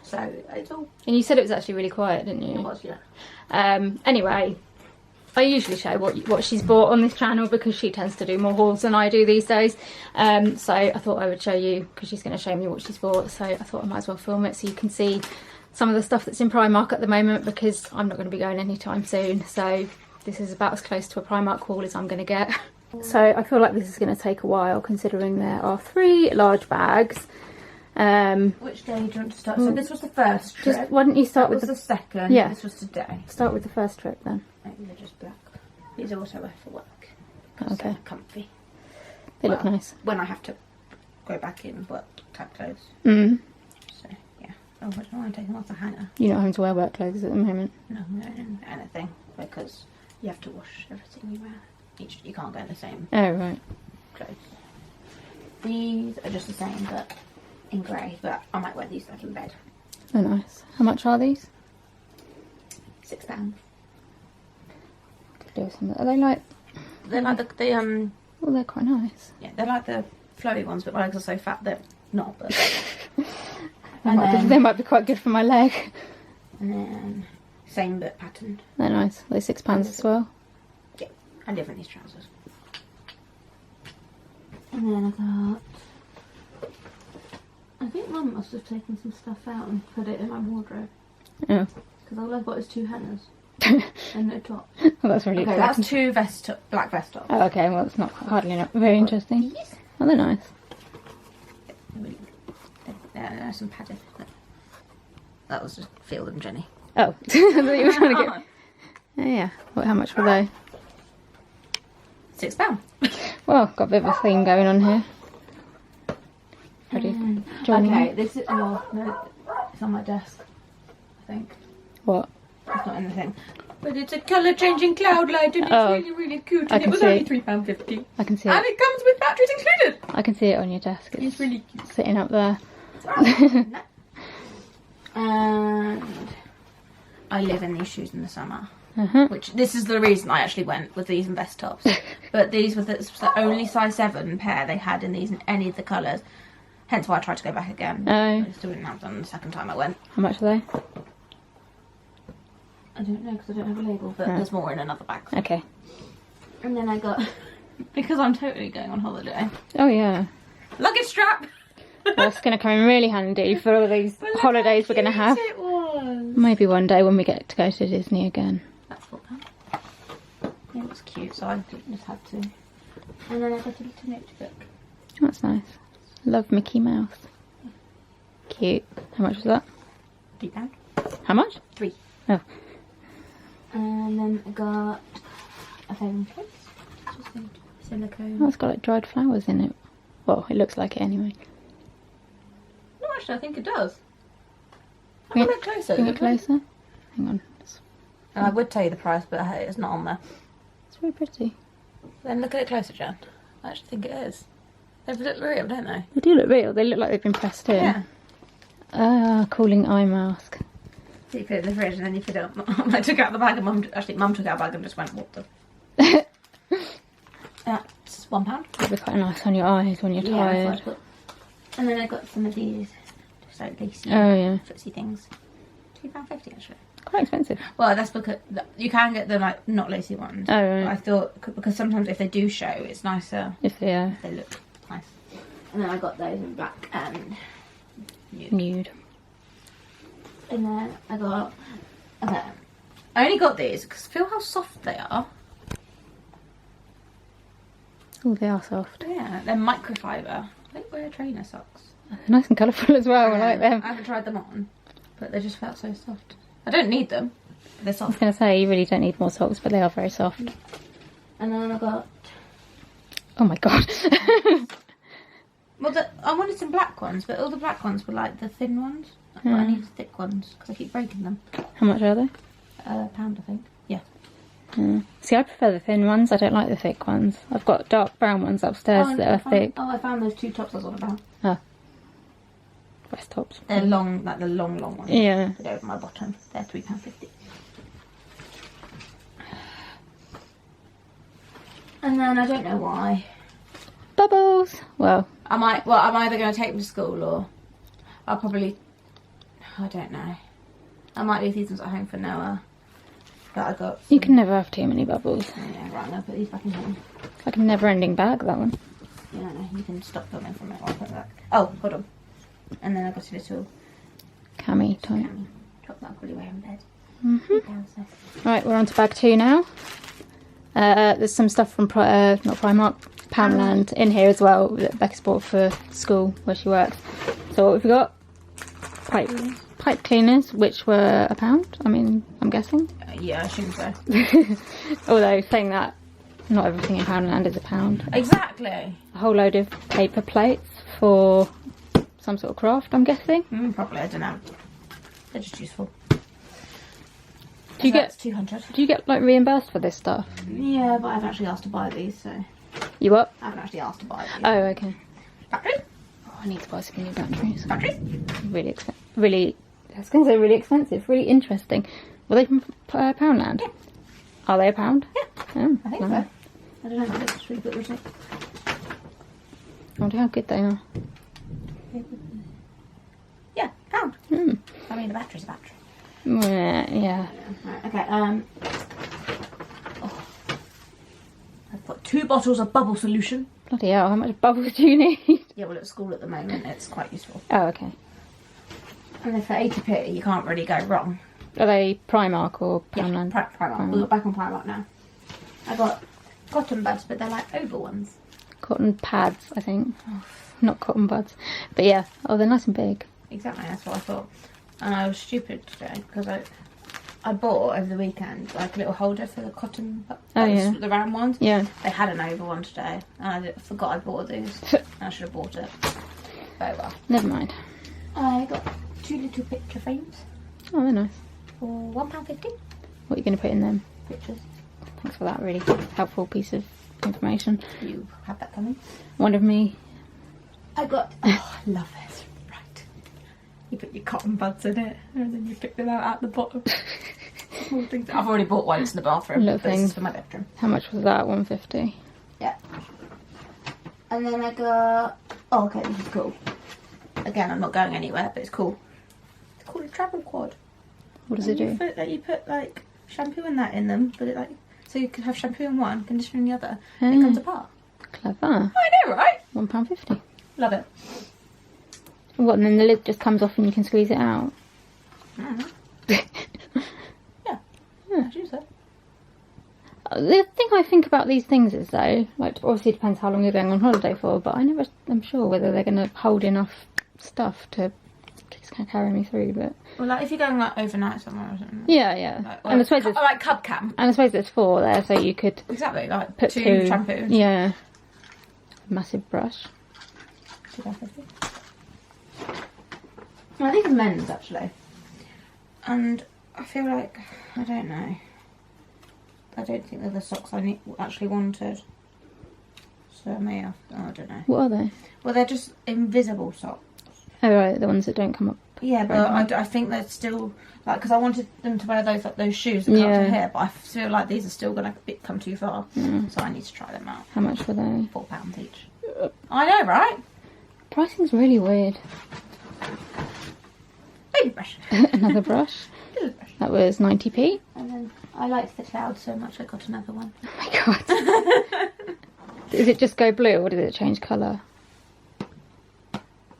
So it's all... And you said it was actually really quiet, didn't you? It was, yeah. Anyway, I usually show what she's bought on this channel because she tends to do more hauls than I do these days. So I thought I would show you because she's going to show me what she's bought. So I thought I might as well film it so you can see some of the stuff that's in Primark at the moment, because I'm not going to be going anytime soon. So this is about as close to a Primark haul as I'm going to get. So I feel like this is going to take a while considering there are 3 large bags. Which day do you want to start? So this was the first trip. Why don't you start with the second? Yeah. This was today. Start with the first trip then. They're just black. These are also wear for work. Okay. They're comfy. They look nice. When I have to go back in work type clothes. Mm. So yeah. Oh, but no, I'm taking off the hanger. You're not having to wear work clothes at the moment. No, anything, because you have to wash everything you wear. You can't go in the same Oh right. clothes. These are just the same, but in grey. But I might wear these like in bed. Oh nice. How much are these? £6. Could do with some. Are they like? They're like the Oh, they're quite nice. yeah, they're like the flowy ones, but my legs are so fat they're not. But They might be quite good for my leg. and then same but patterned. They're nice. They're £6 as well. Yeah, I live in these trousers. And then I got. I think Mum must have taken some stuff out and put it in my wardrobe. Oh. Because all I've got is 2 hangers and no top. Well, that's really Okay, exciting. that's 2 black vest tops. Oh, okay. Well, it's not hardly not very interesting. These? Oh, they're nice. There's some padding. That was just Field and Jenny. Oh, I thought you were trying to get. Oh, yeah. What? How much were they? £6. Well, got a bit of a theme going on here. Ready? Joining Okay, me? this is. Oh, no, it's on my desk, I think. What? It's not in the thing. But it's a colour changing cloud light and it's Oh, really, really cute. I And it can was see only it. £3.50. I can see And it. it comes with batteries included. I can see it on your desk. It's really cute. Sitting up there. And I live in these shoes in the summer. Uh-huh. Which, this is the reason I actually went with these and vest tops. But these were the only size 7 pair they had in these in any of the colours. Hence why I tried to go back again. Oh. I still didn't have them the second time I went. How much are they? I don't know because I don't have a label, but Right. there's more in another bag. Okay. And then I got, because I'm totally going on holiday, Oh, yeah. luggage strap. That's going to come in really handy for all these holidays we're going to have. It was. Maybe one day when we get to go to Disney again. That's what it was cute, so I just had to. And then I got a little notebook. That's nice. Love Mickey Mouse. Cute. How much was that? £3. How much? 3. Oh. And then I got a foam case. Just a silicone. Oh, it's got like dried flowers in it. Well, it looks like it anyway. No, actually, I think it does. Bring Have a look closer. Bring it closer. Hang on. And I would tell you the price, but it's not on there. It's very pretty. Then look at it closer, Jan. I actually think it is. They look real, don't they? They do look real. They look like they've been pressed in. Yeah. Ah, cooling eye mask. So you put it in the fridge and then you put it up. I took out the bag and Mum took out the bag and just went, what the? That's £1. It'd be quite nice on your eyes when you're tired. Yeah, and then I got some of these, just like lacy, Oh, yeah. footsie things. £2.50 actually. Quite expensive. Well, that's because you can get the like not lacy ones. Oh, right. But I thought because sometimes if they do show, it's nicer If yeah, if they look nice. And then I got those in black and nude. nude. And then I got. Okay, I only got these because feel how soft they are. Oh, they are soft. Yeah, they're microfiber. They wear trainer socks. Nice and colourful as well. I like them. I haven't tried them on, but they just felt so soft. I don't need them. But they're I was soft. going to say, you really don't need more socks, but they are very soft. And then I got... Oh my god. Well, I wanted some black ones, but all the black ones were like the thin ones. But I need thick ones because I keep breaking them. How much are they? £1, I think. Yeah. See, I prefer the thin ones. I don't like the thick ones. I've got dark brown ones upstairs that are thick. Oh, I found those 2 tops I was on about. Breast tops. They're long, like the long ones. Yeah. They're over my bottom. They're £3.50. And then I don't know why. Bubbles. Well, I'm either going to take them to school or I'll probably, I don't know. I might leave these ones at home for Noah. But I got some, you can never have too many bubbles. yeah, right, I'm going to put these back in home. It's like a never-ending bag, that one. Yeah, no, you can stop filming from it. I'll put that. Oh, hold on. And then I got a little Cami type. top that I'll probably wear in bed. Mm-hmm. Right, we're on to bag 2 now. There's some stuff from not Primark, Poundland in here as well that Becca's bought for school where she works. So what have we got? Pipe cleaners, which were £1. I mean, I'm guessing. Yeah, I assume so. Although saying that, not everything in Poundland is £1. Exactly. A whole load of paper plates for some sort of craft, I'm guessing. Probably, I don't know. They're just useful. Do you get 200? Do you get like reimbursed for this stuff? Yeah, but I've actually asked to buy these, so You what? I haven't actually asked to buy these. Oh, okay. Battery? Oh, I need to buy some new batteries. Battery? Really expensive. Really, I was going to say really expensive. Really interesting. Were they from Poundland? Yeah. Are they £1? Yeah, Oh, I think lovely. so. I don't know, but it's really good, isn't it? I wonder how good they are. Yeah, £1. Mm. I mean, the battery's a battery. Yeah. Right, okay, I've got 2 bottles of bubble solution. Bloody hell, how much bubbles do you need? Yeah, well, at school at the moment, it's quite useful. Oh, okay. And then for 80p, you can't really go wrong. Are they Primark or Poundland? Yeah, Primark. We're back on Primark now. I got cotton buds, but they're like oval ones. Cotton pads, I think. Not cotton buds. But yeah, oh, they're nice and big. Exactly, that's what I thought. And I was stupid today because I bought over the weekend like a little holder for the cotton buds, the round ones. Yeah. They had an oval one today, and I forgot I bought these. And I should have bought it. Very well. Never mind. I got 2 little picture frames Oh, they're nice. for £1.50. What are you going to put in them? Pictures. Thanks for that really helpful piece of information. You have that coming. One of me. I got. Oh, I love it. Right. You put your cotton buds in it, and then you pick them out at the bottom. Small things. I've already bought one in the bathroom. Little But this is things. for my bedroom. How much was that? £1.50. Yeah. And then I got. Oh, okay, this is cool. Again, I'm not going anywhere, but it's cool. It's called a travel quad. What does it do? You put like shampoo and that in them, but it like so you can have shampoo in one, conditioner in the other. And it comes apart. Clever. I know, right? £1.50. Love it. What, and then the lid just comes off and you can squeeze it out? Yeah. I do so. The thing I think about these things is though, like obviously it depends how long you're going on holiday for, but I'm sure whether they're going to hold enough stuff to just kind of carry me through. But Well, like if you're going like overnight somewhere or something. yeah. Like, And I suppose it's like Cub Camp. and I suppose there's 4 there, so you could Exactly, like put 2 2 shampoos. Yeah. Massive brush. £2.50. I think it's men's actually. And I feel like, I don't know. I don't think they're the socks I actually wanted. So I may have, I don't know. What are they? Well, they're just invisible socks. Oh right, the ones that don't come up. Yeah, but I think they're still, like, because I wanted them to wear those shoes that come up to here, but I feel like these are still going to come too far. So I need to try them out. How much were they? £4 each. I know, right? Pricing's really weird. Baby brush. Another brush. Little brush. That was 90p. And then I liked the cloud so much I got another one. Oh my god. Does it just go blue or does it change colour?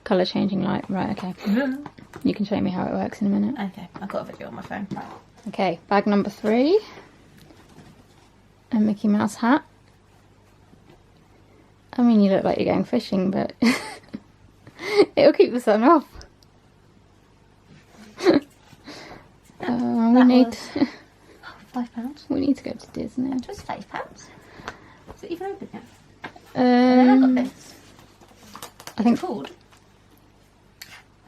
Colour changing light. Right, okay. You can show me how it works in a minute. Okay, I've got a video on my phone. Right. Okay, bag number 3. A Mickey Mouse hat. I mean, you look like you're going fishing, but it'll keep the sun off. We need £5. we need to go to Disney. It was £5. Is it even open yet? And then I got this. I think. It's called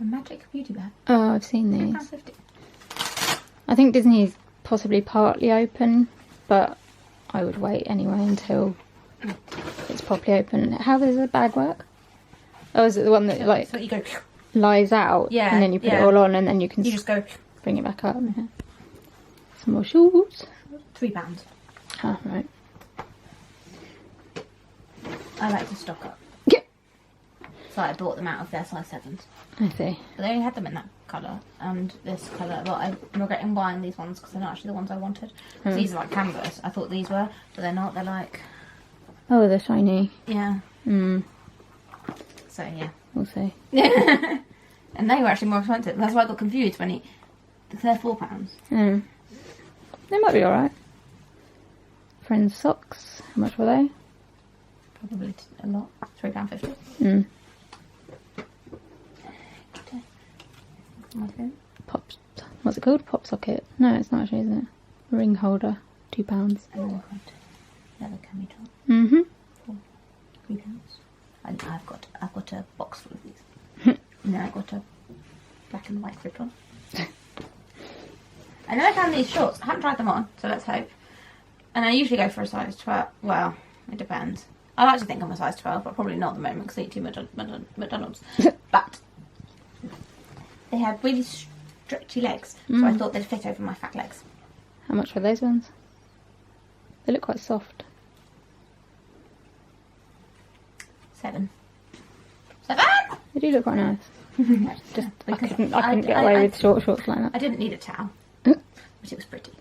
a magic beauty bag. Oh, I've seen these. £3.50. I think Disney is possibly partly open, but I would wait anyway until it's properly open. How does the bag work? Oh, is it the one that like So you go. lies out? Yeah, And then you put it yeah. all on, and then you can You just go. bring it back up. Yeah. Some more shoes. £3. Ah, right. I like to stock up. Yeah. So I bought them out of their size 7s. I see. But they only had them in that colour and this colour. But I'm regretting buying these ones because they're not actually the ones I wanted. 'Cause these are like canvas. I thought these were, but they're not. They're like, Oh, they're shiny. yeah. Hmm. So yeah. We'll see. And they were actually more expensive. That's why I got confused when they're £4. Mm. They might be alright. Friends socks. How much were they? Probably a lot. £3.50. Mm. My phone. Pop. What's it called? Pop socket. No, it's not actually, is it? Ring holder. £2. And then I've got leather cami top. Mm-hmm. £3. And I've got a box full of these. And then I got a black and white slip-on. And then I found these shorts. I haven't tried them on, so let's hope. And I usually go for a size 12. Well, it depends. I like to think I'm a size 12, but probably not at the moment because I eat too much McDonald's. But they had really stretchy legs, so I thought they'd fit over my fat legs. How much were those ones? They look quite soft. £7. They do look quite nice. Just I Because couldn't I- get I- away I- with shorts like that. I didn't need a towel, but it was pretty.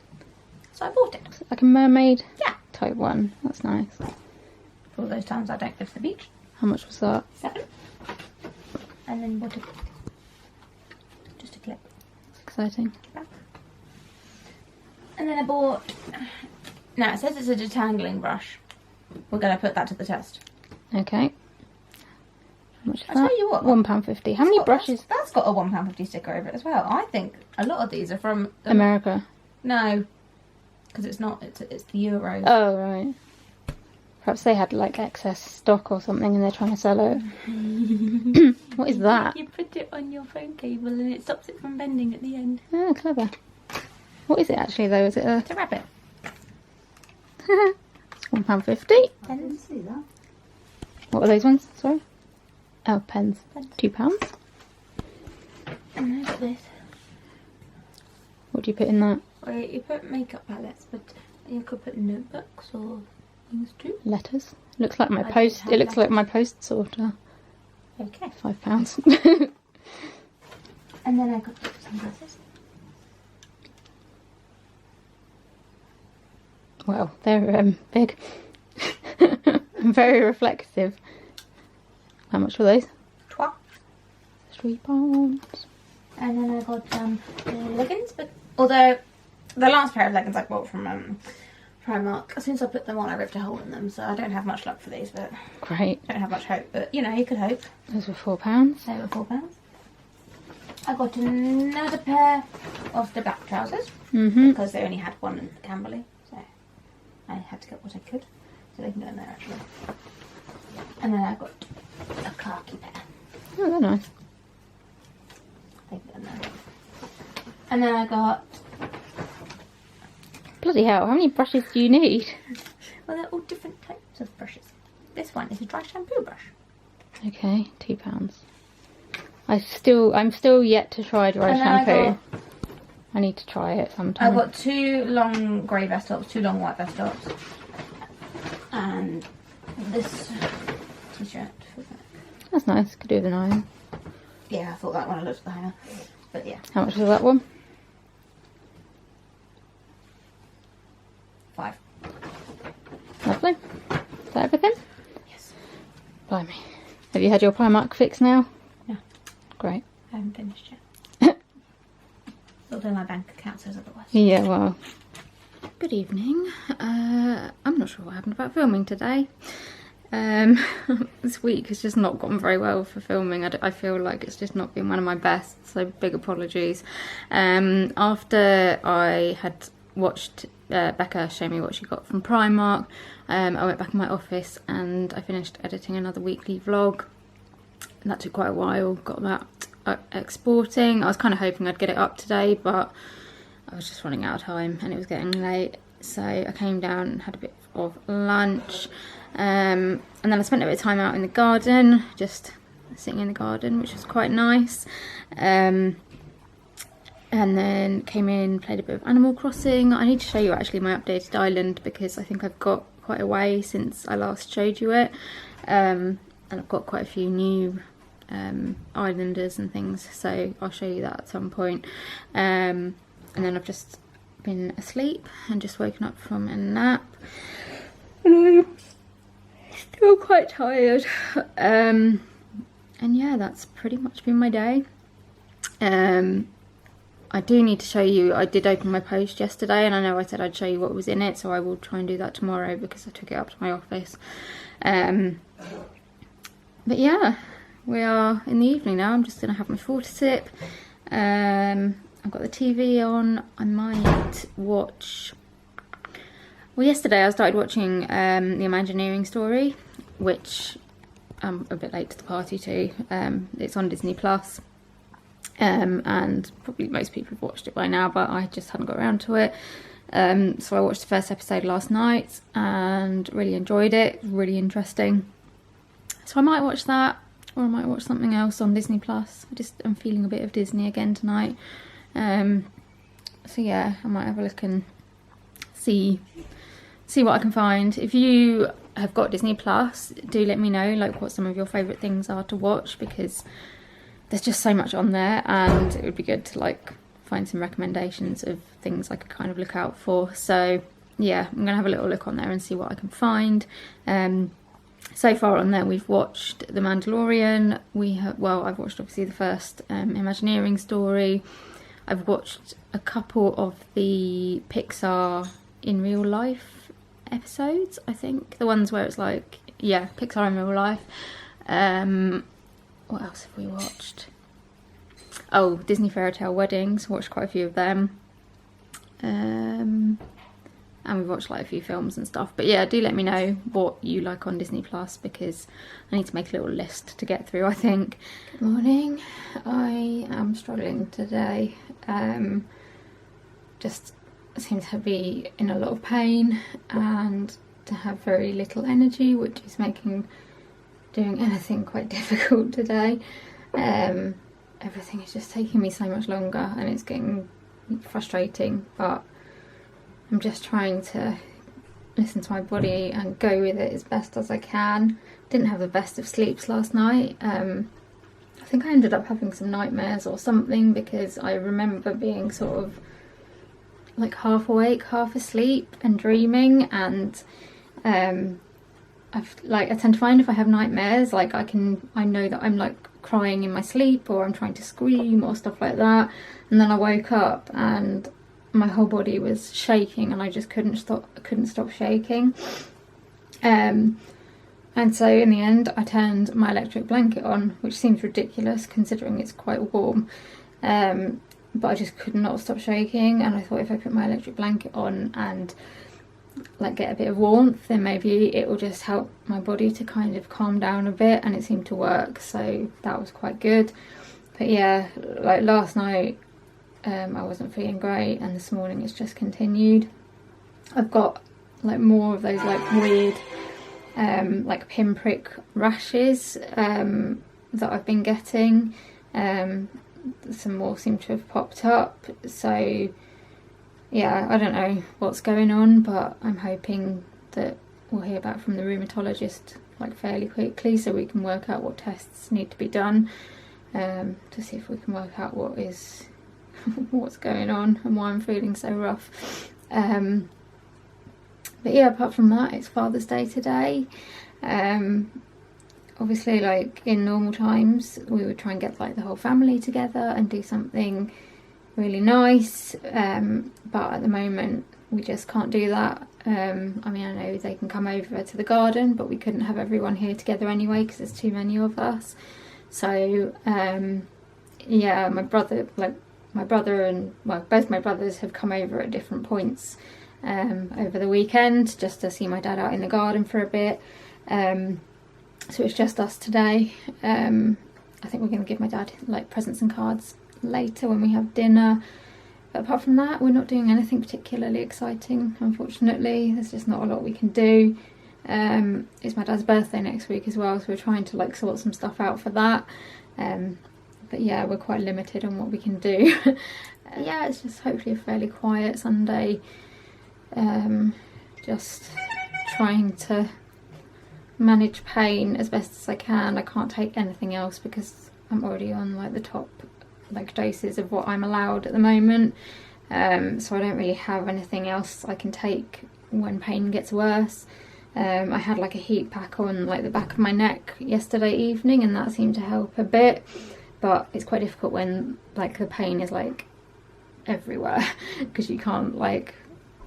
So I bought it. Like a mermaid Yeah. type one. That's nice. For all those times I don't go to the beach. How much was that? £7. And then bought just a clip. That's exciting. And then I bought... Now, it says it's a detangling brush. We're going to put that to the test. Okay. How much is I'll that? tell you what. £1.50. How many brushes? That's got a £1.50 sticker over it as well. I think a lot of these are from... America. No. Because it's not. It's the Euros. Oh, right. Perhaps they had like excess stock or something and they're trying to sell it. What is that? You put it on your phone cable and it stops it from bending at the end. Oh, clever. What is it actually though? Is it a... It's a rabbit. It's £1.50. I didn't see that. What were those ones? Sorry? Oh, pens. Pens. £2. And then I got this. What do you put in that? Or you put makeup palettes, but you could put notebooks or things too. Letters. Looks like my I post. don't It have looks like my post sorter. Okay. £5. And then I got sunglasses. Well, they're big. And very reflective. How much were those? Trois. £3. And then I got leggings, but although the last pair of leggings I bought from Primark, as soon as I put them on I ripped a hole in them, so I don't have much luck for these, but Great. don't have much hope, but you know, you could hope. Those were £4. They were £4. I got another pair of the black trousers, Mm-hmm. because they only had one in the Camberley, so I had to get what I could, so they can go in there actually. And then I got a khaki pair. Oh, they're nice. They can go in there. And then I got, Bloody hell, how many brushes do you need? well, they're all different types of brushes. This one is a dry shampoo brush. Okay, £2. I'm still yet to try dry And then I shampoo. I need to try it sometime. I've got 2 long grey vest tops, 2 long white vest tops, and this t-shirt. That's nice. Could do with an iron. Yeah, I thought that when I looked at the hanger, but yeah, How much was that one? £5. Lovely. Is that everything? Yes. Blimey. Have you had your Primark fix now? No. Great. I haven't finished yet. Although my bank account says otherwise. Yeah, well. Good evening. I'm not sure what happened about filming today. This week has just not gone very well for filming. I feel like it's just not been one of my best, so big apologies. After I had watched Becca show me what she got from Primark, I went back in my office and I finished editing another weekly vlog. And that took quite a while, got that exporting. I was kind of hoping I'd get it up today, but I was just running out of time and it was getting late. So I came down and had a bit of lunch. And then I spent a bit of time out in the garden, just sitting in the garden, which was quite nice. And then came in, played a bit of Animal Crossing. I need to show you actually my updated island because I think I've got quite a way since I last showed you it. And I've got quite a few new islanders and things, so I'll show you that at some point. And then I've just been asleep and just woken up from a nap. And I'm still quite tired. And yeah, that's pretty much been my day. I do need to show you, I did open my post yesterday and I know I said I'd show you what was in it, so I will try and do that tomorrow because I took it up to my office. But yeah, we are in the evening now. I'm just going to have my water sip. I've got the TV on. I might watch... Well, yesterday I started watching The Imagineering Story, which I'm a bit late to the party to. It's on Disney+. And probably most people have watched it by now, but I just hadn't got around to it. So I watched the first episode last night and really enjoyed it. It was really interesting. So I might watch that, or I might watch something else on Disney+. I'm feeling a bit of Disney again tonight. So yeah, I might have a look and see what I can find. If you have got Disney+, do let me know like what some of your favourite things are to watch, because there's just so much on there and it would be good to like find some recommendations of things I could kind of look out for. So yeah, I'm gonna have a little look on there and see what I can find. So far on there we've watched The Mandalorian. I've watched obviously the first Imagineering Story. I've watched a couple of the Pixar in real life episodes, I think. The ones where it's like, yeah, Pixar in real life. What else have we watched? Oh, Disney Fairy Tale Weddings. Watched quite a few of them. And we've watched like a few films and stuff. But yeah, do let me know what you like on Disney+, because I need to make a little list to get through, I think. Good morning. I am struggling today. Just seem to be in a lot of pain and to have very little energy, which is making doing anything quite difficult today. Everything is just taking me so much longer and it's getting frustrating, but I'm just trying to listen to my body and go with it as best as I can. Didn't have the best of sleeps last night. I think I ended up having some nightmares or something, because I remember being sort of like half awake, half asleep and dreaming, and I tend to find if I have nightmares, like I know that I'm like crying in my sleep or I'm trying to scream or stuff like that, and then I woke up and my whole body was shaking and I just couldn't stop shaking. And so in the end I turned my electric blanket on, which seems ridiculous considering it's quite warm, but I just could not stop shaking, and I thought if I put my electric blanket on and like get a bit of warmth, then maybe it will just help my body to kind of calm down a bit, and it seemed to work, so that was quite good. But yeah, like last night I wasn't feeling great, and this morning it's just continued. I've got like more of those like weird like pinprick rashes that I've been getting. Some more seem to have popped up, so yeah, I don't know what's going on, but I'm hoping that we'll hear back from the rheumatologist like fairly quickly so we can work out what tests need to be done, to see if we can work out what's going on and why I'm feeling so rough. But yeah, apart from that, it's Father's Day today. Obviously, like in normal times we would try and get like the whole family together and do something really nice, but at the moment we just can't do that. I mean, I know they can come over to the garden, but we couldn't have everyone here together anyway because there's too many of us. So yeah, my brother and, well, both my brothers have come over at different points over the weekend just to see my dad out in the garden for a bit. So it's just us today. I think we're going to give my dad like presents and cards later when we have dinner. But apart from that, we're not doing anything particularly exciting, unfortunately. There's just not a lot we can do. It's my dad's birthday next week as well, so we're trying to like sort some stuff out for that. But yeah, we're quite limited on what we can do. Yeah, it's just hopefully a fairly quiet Sunday. Just trying to manage pain as best as I can. I can't take anything else because I'm already on like the top like doses of what I'm allowed at the moment, so I don't really have anything else I can take when pain gets worse. I had like a heat pack on like the back of my neck yesterday evening and that seemed to help a bit, but it's quite difficult when like the pain is like everywhere because you can't like,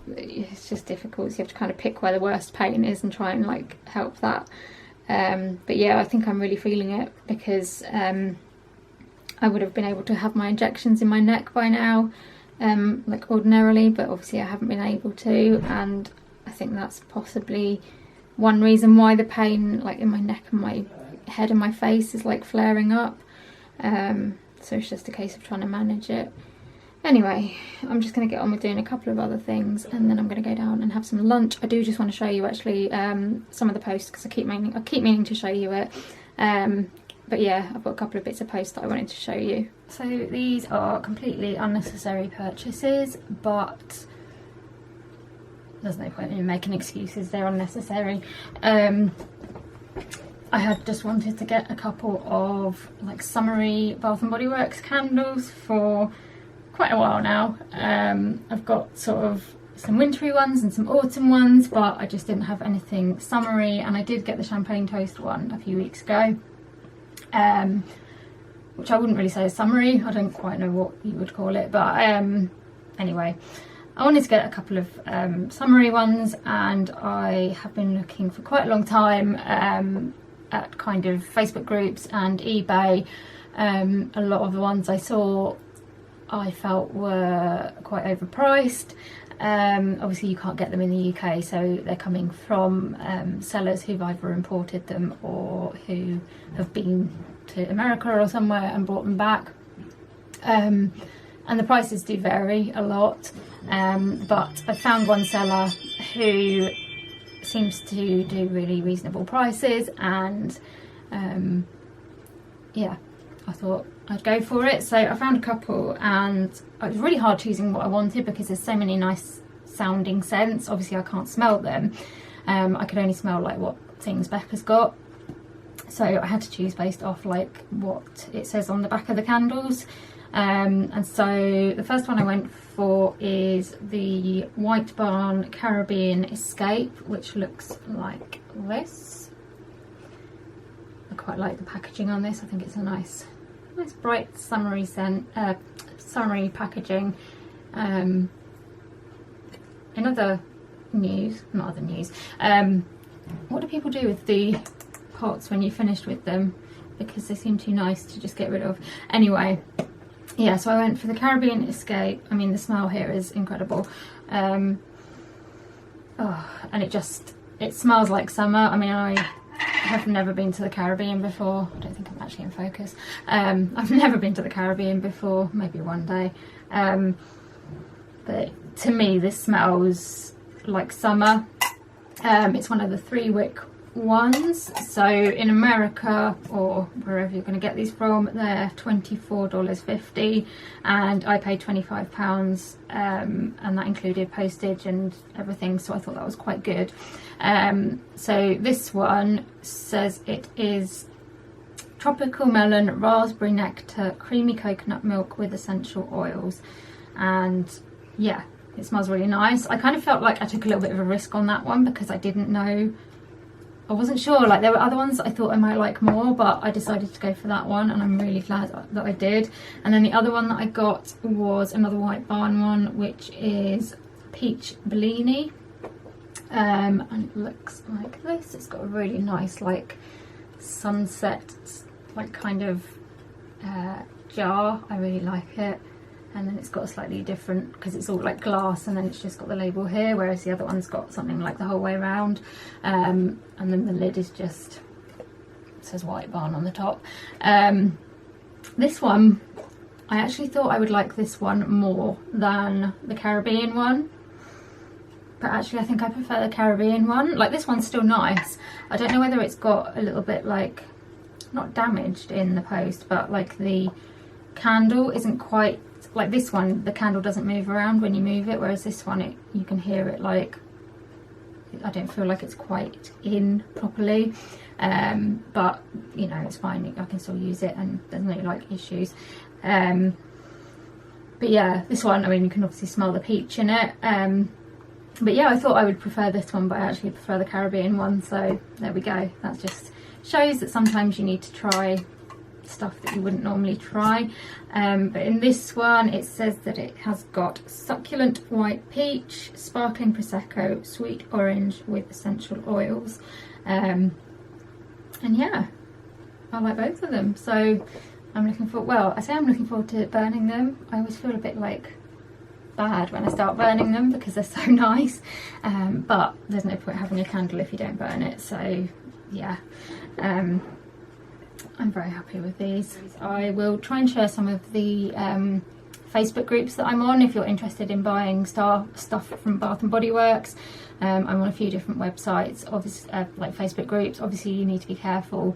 it's just difficult, so you have to kind of pick where the worst pain is and try and like help that. But yeah, I think I'm really feeling it because I would have been able to have my injections in my neck by now, like ordinarily, but obviously I haven't been able to, and I think that's possibly one reason why the pain like in my neck and my head and my face is like flaring up. So it's just a case of trying to manage it. Anyway, I'm just going to get on with doing a couple of other things and then I'm going to go down and have some lunch. I do just want to show you actually some of the posts because I keep meaning to show you it. But yeah, I've got a couple of bits of post that I wanted to show you. So these are completely unnecessary purchases, but there's no point in making excuses, they're unnecessary. I had just wanted to get a couple of like summery Bath and Body Works candles for quite a while now. I've got sort of some wintry ones and some autumn ones, but I just didn't have anything summery, and I did get the champagne toast one a few weeks ago. Which I wouldn't really say is summery, I don't quite know what you would call it, but anyway, I wanted to get a couple of summery ones, and I have been looking for quite a long time at kind of Facebook groups and eBay. A lot of the ones I saw I felt were quite overpriced. Obviously you can't get them in the UK, so they're coming from sellers who've either imported them or who have been to America or somewhere and brought them back. And the prices do vary a lot, but I found one seller who seems to do really reasonable prices, and yeah, I thought I'd go for it. So I found a couple, and it was really hard choosing what I wanted because there's so many nice sounding scents. Obviously I can't smell them. I could only smell like what things Becca's got, so I had to choose based off like what it says on the back of the candles. And so the first one I went for is the White Barn Caribbean Escape, which looks like this. I quite like the packaging on this. I think it's a nice bright summery scent, summery packaging. In other news, not other news, what do people do with the pots when you're finished with them? Because they seem too nice to just get rid of. Anyway, yeah, so I went for the Caribbean Escape. I mean, the smell here is incredible. And it smells like summer. I mean, I have never been to the Caribbean before. I don't think I'm actually in focus. I've never been to the Caribbean before, maybe one day. But to me, this smells like summer. It's one of the 3-wick ones. So in America, or wherever you're going to get these from, they're $24.50, and I paid £25, and that included postage and everything, so I thought that was quite good. So this one says it is tropical melon, raspberry nectar, creamy coconut milk with essential oils, and yeah, it smells really nice. I kind of felt like I took a little bit of a risk on that one because I didn't know, I wasn't sure, like there were other ones that I thought I might like more, but I decided to go for that one, and I'm really glad that I did. And then the other one that I got was another White Barn one, which is Peach Bellini. and it looks like this. It's got a really nice like sunset like kind of jar. I really like it. And then it's got a slightly different, because it's all like glass and then it's just got the label here, whereas the other one's got something like the whole way around. And then the lid is just, it says White Barn on the top. This one, I actually thought I would like this one more than the Caribbean one. But actually I think I prefer the Caribbean one. Like, this one's still nice. I don't know whether it's got a little bit like, not damaged in the post, but like the candle isn't quite, like this one, the candle doesn't move around when you move it, whereas this one, you can hear it, like, I don't feel like it's quite in properly. But you know, it's fine, I can still use it and there's no like issues. But yeah, this one, I mean, you can obviously smell the peach in it. But yeah, I thought I would prefer this one, but I actually prefer the Caribbean one, so there we go. That just shows that sometimes you need to try stuff that you wouldn't normally try. But in this one it says that it has got succulent white peach, sparkling prosecco, sweet orange with essential oils, and yeah, I like both of them. So I'm looking forward, well, I say I'm looking forward to burning them. I always feel a bit like bad when I start burning them because they're so nice, but there's no point having a candle if you don't burn it. So yeah, I'm very happy with these. I will try and share some of the Facebook groups that I'm on if you're interested in buying stuff from Bath and Body Works. I'm on a few different websites, obviously, like Facebook groups. Obviously you need to be careful.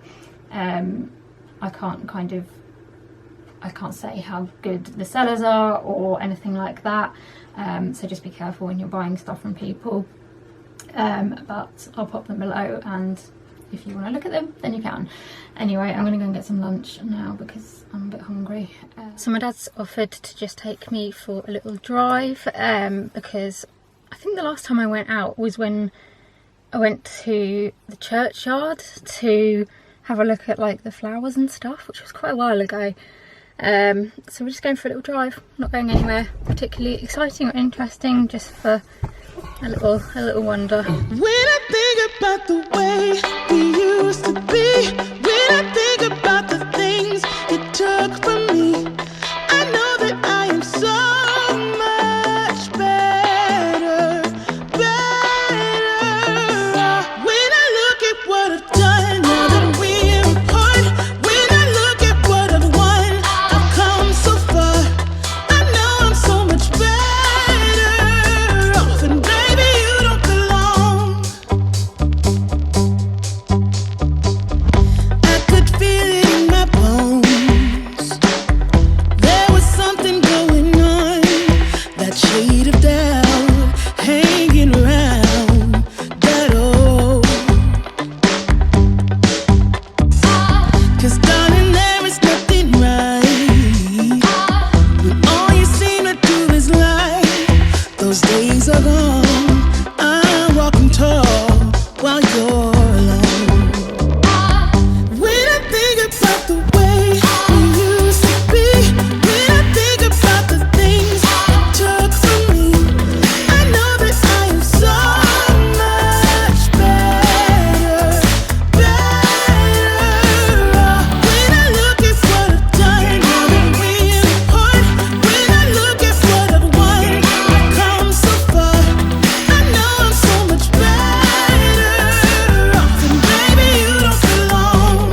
I can't say how good the sellers are or anything like that, so just be careful when you're buying stuff from people. But I'll pop them below, and if you want to look at them, then you can. Anyway, I'm going to go and get some lunch now because I'm a bit hungry. So my dad's offered to just take me for a little drive, because I think the last time I went out was when I went to the churchyard to have a look at like the flowers and stuff, which was quite a while ago. So we're just going for a little drive, not going anywhere particularly exciting or interesting, just for a little wander. When I think about the way we used to be, when I think about the things you took from me, I know that I am so much better. When I look at what I've done, now that we're apart, when I look at what I've won, I've come so far, I know I'm so much better off, and baby, you don't belong. I could feel it in my bones. There was something going on, that shade of doubt hanging around that old. 'Cause darling, there is nothing right when all you seem to do is lie. Those days are gone, I'm walking tall while you're alone. When I think about the way we used to be, when I think about the things you took from me, I know that I am so much better. When I look at what I've done, now that we're apart, when I look at what I've won, I've come so far, I know I'm so much better off, and baby, you don't belong.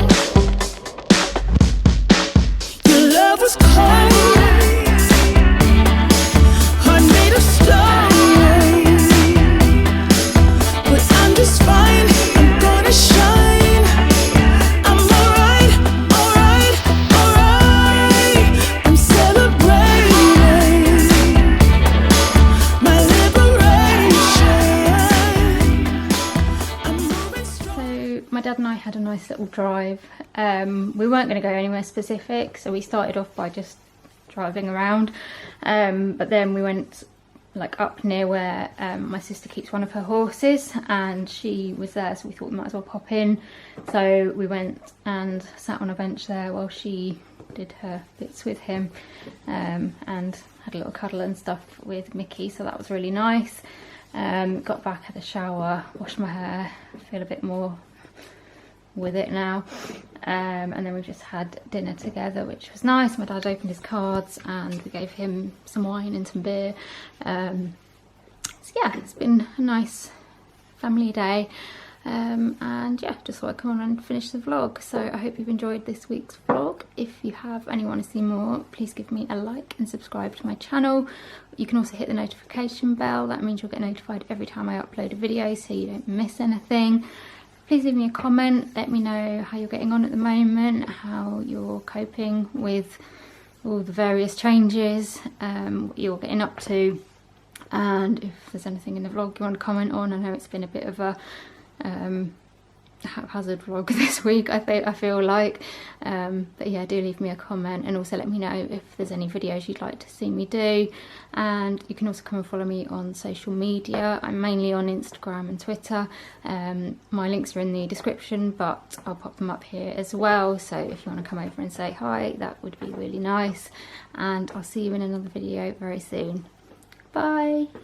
Your love was cold, heart made of stone, but I'm just fine, I'm gonna shine. I'm alright, alright, alright. I'm celebrating my liberation. I'm moving strong. So my dad and I had a nice little drive. We weren't going to go anywhere specific, so we started off by just driving around, but then we went like up near where my sister keeps one of her horses, and she was there, so we thought we might as well pop in. So we went and sat on a bench there while she did her bits with him, and had a little cuddle and stuff with Mickey, so that was really nice. Got back, had a shower, washed my hair, feel a bit more with it now. And then we just had dinner together, which was nice. My dad opened his cards and we gave him some wine and some beer. So yeah, it's been a nice family day. And yeah, just thought I'd come on and finish the vlog. So I hope you've enjoyed this week's vlog. If you have and you want to see more, please give me a like and subscribe to my channel. You can also hit the notification bell. That means you'll get notified every time I upload a video so you don't miss anything. Please leave me a comment, let me know how you're getting on at the moment, how you're coping with all the various changes, what you're getting up to, and if there's anything in the vlog you want to comment on. I know it's been a bit of a haphazard vlog this week, I feel like, but yeah, do leave me a comment, and also let me know if there's any videos you'd like to see me do. And you can also come and follow me on social media. I'm mainly on Instagram and Twitter. My links are in the description, but I'll pop them up here as well, so if you want to come over and say hi, that would be really nice. And I'll see you in another video very soon. Bye.